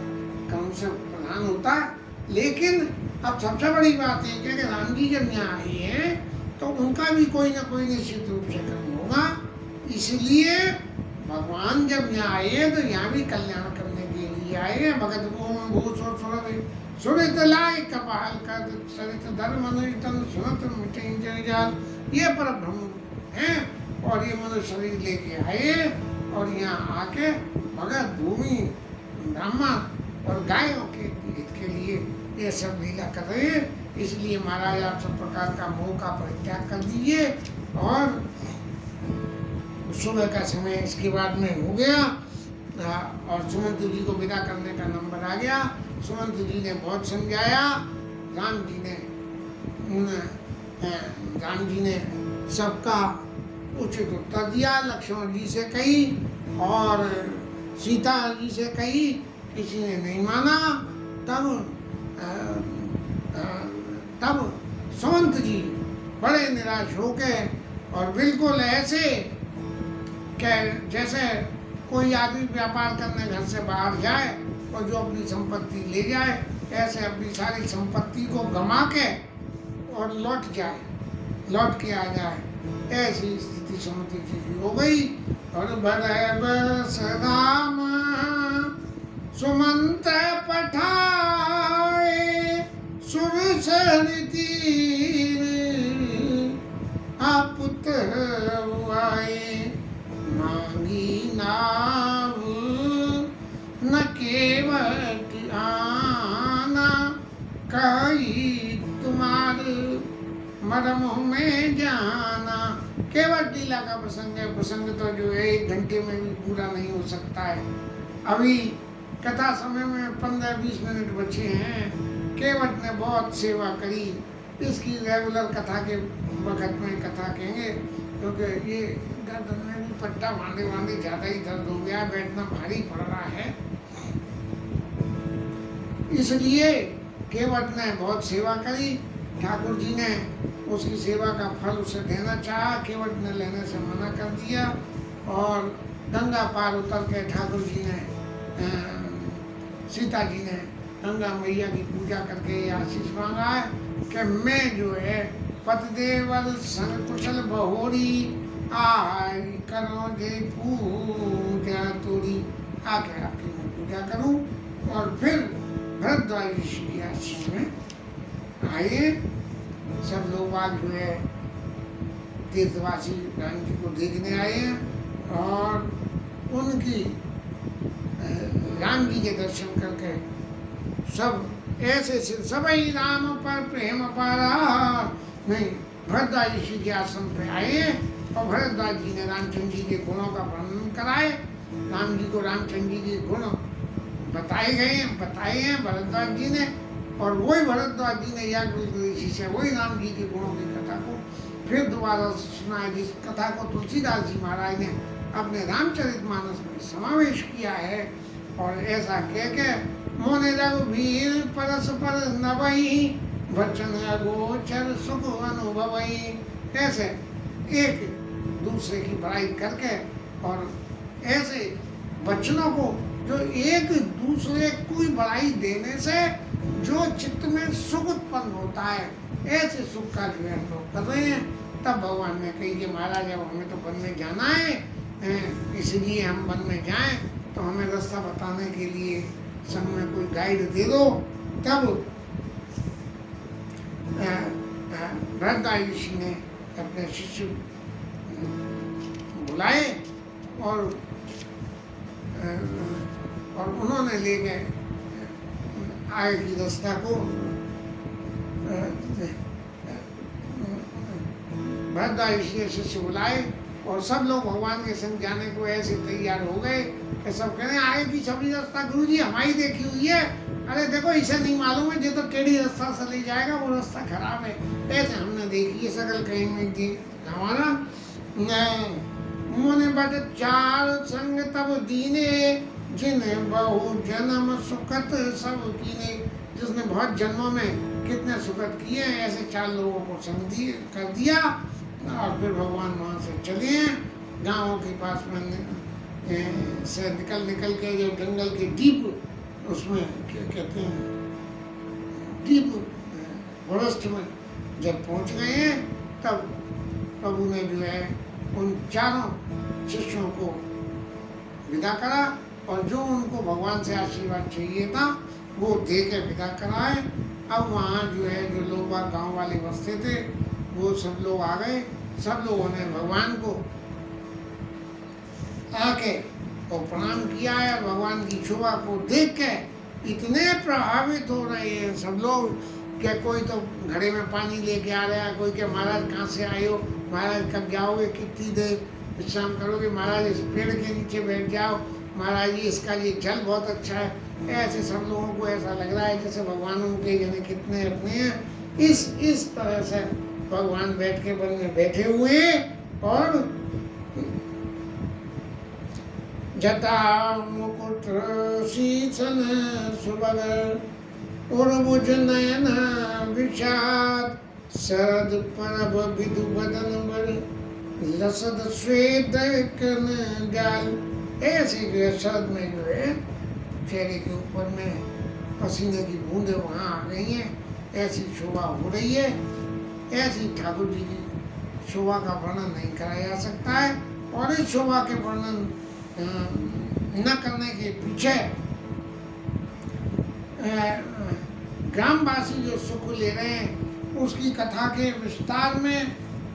कर्म से प्रधान होता है। लेकिन अब सबसे बड़ी बात है कि राम जी जब यहाँ आए हैं तो उनका भी कोई ना कोई निश्चित रूप से कर्म होगा। इसलिए भगवान जब यहाँ आए हैं तो यहाँ भी कल्याण करने के लिए आए हैं। भगत भूत सुनित लाय कपाल कर सरित धर्म अनुतन सुनत मिटे जंजाल, ये पर ब्रह्म हैं और ये मनुष्य शरीर लेके आए और यहाँ आके भगत भूमि ब्राह्मण और गायों के हित के लिए ये सब लीला कर रहे हैं। इसलिए महाराज आप सब प्रकार का मोह का परित्याग कर दीजिए। और सुबह का समय इसके बाद में हो गया और सुमंत जी को विदा करने का नंबर आ गया। सुमंत जी ने बहुत समझाया, राम जी ने सबका उचित उत्तर दिया। लक्ष्मण जी से कही और सीता जी से कही, किसी ने नहीं माना। तब सुमंत जी बड़े निराश हो गए और बिल्कुल ऐसे कि जैसे कोई आदमी व्यापार करने घर से बाहर जाए और जो अपनी संपत्ति ले जाए, ऐसे अपनी सारी संपत्ति को गमा के और लौट के आ जाए, ऐसी स्थिति सुमंत जी की हो गई। और भय बस राम सुमंत पठाए सुरसर तीर, आपुत आए मांगी नाव न केवट आना, कही तुम्हारे मरम में जाना। केवट लीला का प्रसंग है। प्रसंग तो जो है 1 घंटे में भी पूरा नहीं हो सकता है। अभी कथा समय में 15-20 मिनट बचे हैं। केवट ने बहुत सेवा करी। इसकी रेगुलर कथा के वक्त में कथा कहेंगे, क्योंकि ये गर्दन में भी पट्टा बांधे ज़्यादा ही दर्द हो गया, बैठना भारी पड़ रहा है। इसलिए केवट ने बहुत सेवा करी। ठाकुर जी ने उसकी सेवा का फल उसे देना चाहा, केवट ने लेने से मना कर दिया। और गंगा पार उतर के ठाकुर जी ने सीता जी ने गंगा मैया की पूजा करके ये आशीष मांगा है कि मैं जो है पतिदेवर सन कुशल बहोरी आई करो जे पूजा तोरी, आके आपकी मैं पूजा करूं। और फिर भरद्वाज ऋषि के आश्रम में आए। सब लोग आज जो है तीर्थवासी राम जी को देखने आए हैं और उनकी राम जी के दर्शन करके सब ऐसे सभी राम पर प्रेम पारा नहीं भरद्वाज ऋषि के आश्रम पे आए और भरद्वाज जी ने रामचंद्र जी के गुणों का वर्णन कराए। राम जी को रामचंद्र जी के गुण बताए हैं भरद्वाज जी ने। और वही भरद्वाज जी ने याज्ञवल्क्य ऋषि से वही राम जी के गुणों की कथा को फिर दोबारा सुनाया, जिस कथा को तुलसीदास जी महाराज ने अपने रामचरितमानस में समावेश किया है। और ऐसा कह के मोने रघुवीर परस्पर नवई वचन अगोचर सुख अनुभवई, ऐसे एक दूसरे की बड़ाई करके और ऐसे वचनों को जो एक दूसरे को बड़ाई देने से जो चित्त में सुख उत्पन्न होता है, ऐसे सुख का जो है हम लोग कर रहे हैं। तब भगवान ने कही कि महाराज अब हमें तो वन में जाना है, इसलिए हम वन में जाएं तो हमें रास्ता बताने के लिए संग में कोई गाइड दे दो। तब भरद्वाज ऋषि ने अपने शिष्य बुलाए और उन्होंने ले गए आगे की रास्ता को। भरद्वाज ऋषि ने शिष्य बुलाए और सब लोग भगवान के संग जाने को ऐसे तैयार हो गए कि सब कह रहे हैं आगे की छवरी रास्ता गुरु जी हमारी देखी हुई है। अरे देखो इसे नहीं मालूम है, ये तो टेढ़ी रास्ता से ले जाएगा, वो रास्ता खराब है। ऐसे हमने देखी है सकल कहीं में हमारा मुने बट चार संग तब दीने जिन्हें बहु जन्म सुखत सब कीने, जिसने बहुत जन्मों में कितने सुखत किए हैं, ऐसे 4 लोगों को संग कर दिया। और फिर भगवान वहाँ से चले हैं गाँव के पास में से निकल के जो जंगल के डीप उसमें क्या कहते हैं डीप फॉरेस्ट में जब पहुँच गए हैं तब प्रभु ने जो है उन चारों शिष्यों को विदा करा और जो उनको भगवान से आशीर्वाद चाहिए था वो दे के विदा कराए। अब वहाँ जो है जो लोग गांव वाले बसते थे वो सब लोग आ गए। सब लोगों ने भगवान को आके और प्रणाम किया है। भगवान की शोभा को देख के इतने प्रभावित हो रहे हैं सब लोग कि कोई तो घड़े में पानी लेके आ रहा है, कोई के महाराज कहाँ से आए हो, महाराज कब जाओगे, कितनी देर विश्राम करोगे, महाराज इस पेड़ के नीचे बैठ जाओ, महाराज जी इसका ये जल बहुत अच्छा है। ऐसे सब लोगों को ऐसा लग रहा है जैसे भगवान उनके यानी कितने अपने हैं। इस तरह से भगवान बैठ के वन में बैठे हुए हैं और जटा मुकुट शीसन सुबग उर्वुज नयन विषाद शरद परब विधु बदन बर लसद श्वेत कन गाल। ऐसे जो है शरद में जो है चेहरे के ऊपर में पसीने की बूंदें वहाँ आ गई हैं, ऐसी शोभा हो रही है। ऐसी ठाकुर जी की शोभा का वर्णन नहीं कराया जा सकता है। और इस शोभा के वर्णन न करने के पीछे ग्रामवासी जो सुख ले रहे हैं उसकी कथा के विस्तार में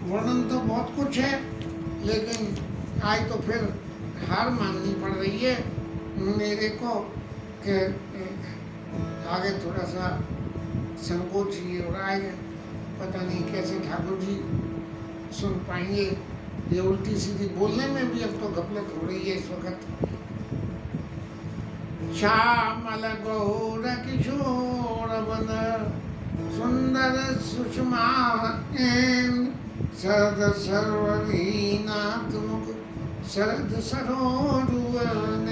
वर्णन तो बहुत कुछ है, लेकिन आज तो फिर हार माननी पड़ रही है मेरे को कि आगे थोड़ा सा संकोच ये हो रहा है। पता नहीं कैसे ठाकुर जी सुन पाएंगे। ये उल्टी सीधी बोलने में भी अब तो गफलत हो रही है इस वक्त। श्यामल गौर किशोर वन सुंदर सुषमा शरद सर्वहीनाथ मुख शरद सरोरुवन।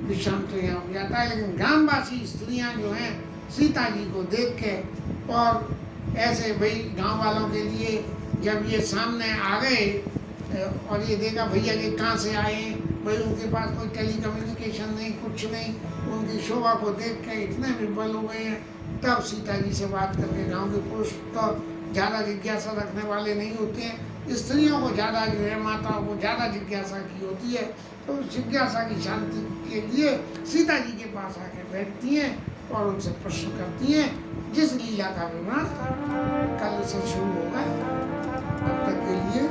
विषम तो यहाँ हो जाता है, लेकिन ग्रामवासी स्त्रियां जो हैं सीता जी को देख के और ऐसे भाई गांव वालों के लिए जब ये सामने आ गए और ये देखा भैया ये कहाँ से आए हैं, भाई उनके पास कोई टेली कम्युनिकेशन नहीं, कुछ नहीं, उनकी शोभा को देख के इतने विफल हो गए हैं। तब सीता जी से बात करके, गांव के पुरुष तो ज़्यादा जिज्ञासा रखने वाले नहीं होते हैं, स्त्रियों को ज़्यादा जो है माताओं को ज़्यादा जिज्ञासा की होती है, तो जिज्ञासा की शांति के लिए सीता जी के पास आके बैठती हैं और उनसे प्रश्न करती हैं। जिस लीला का विवरण कल से शुरू होगा तब तक के लिए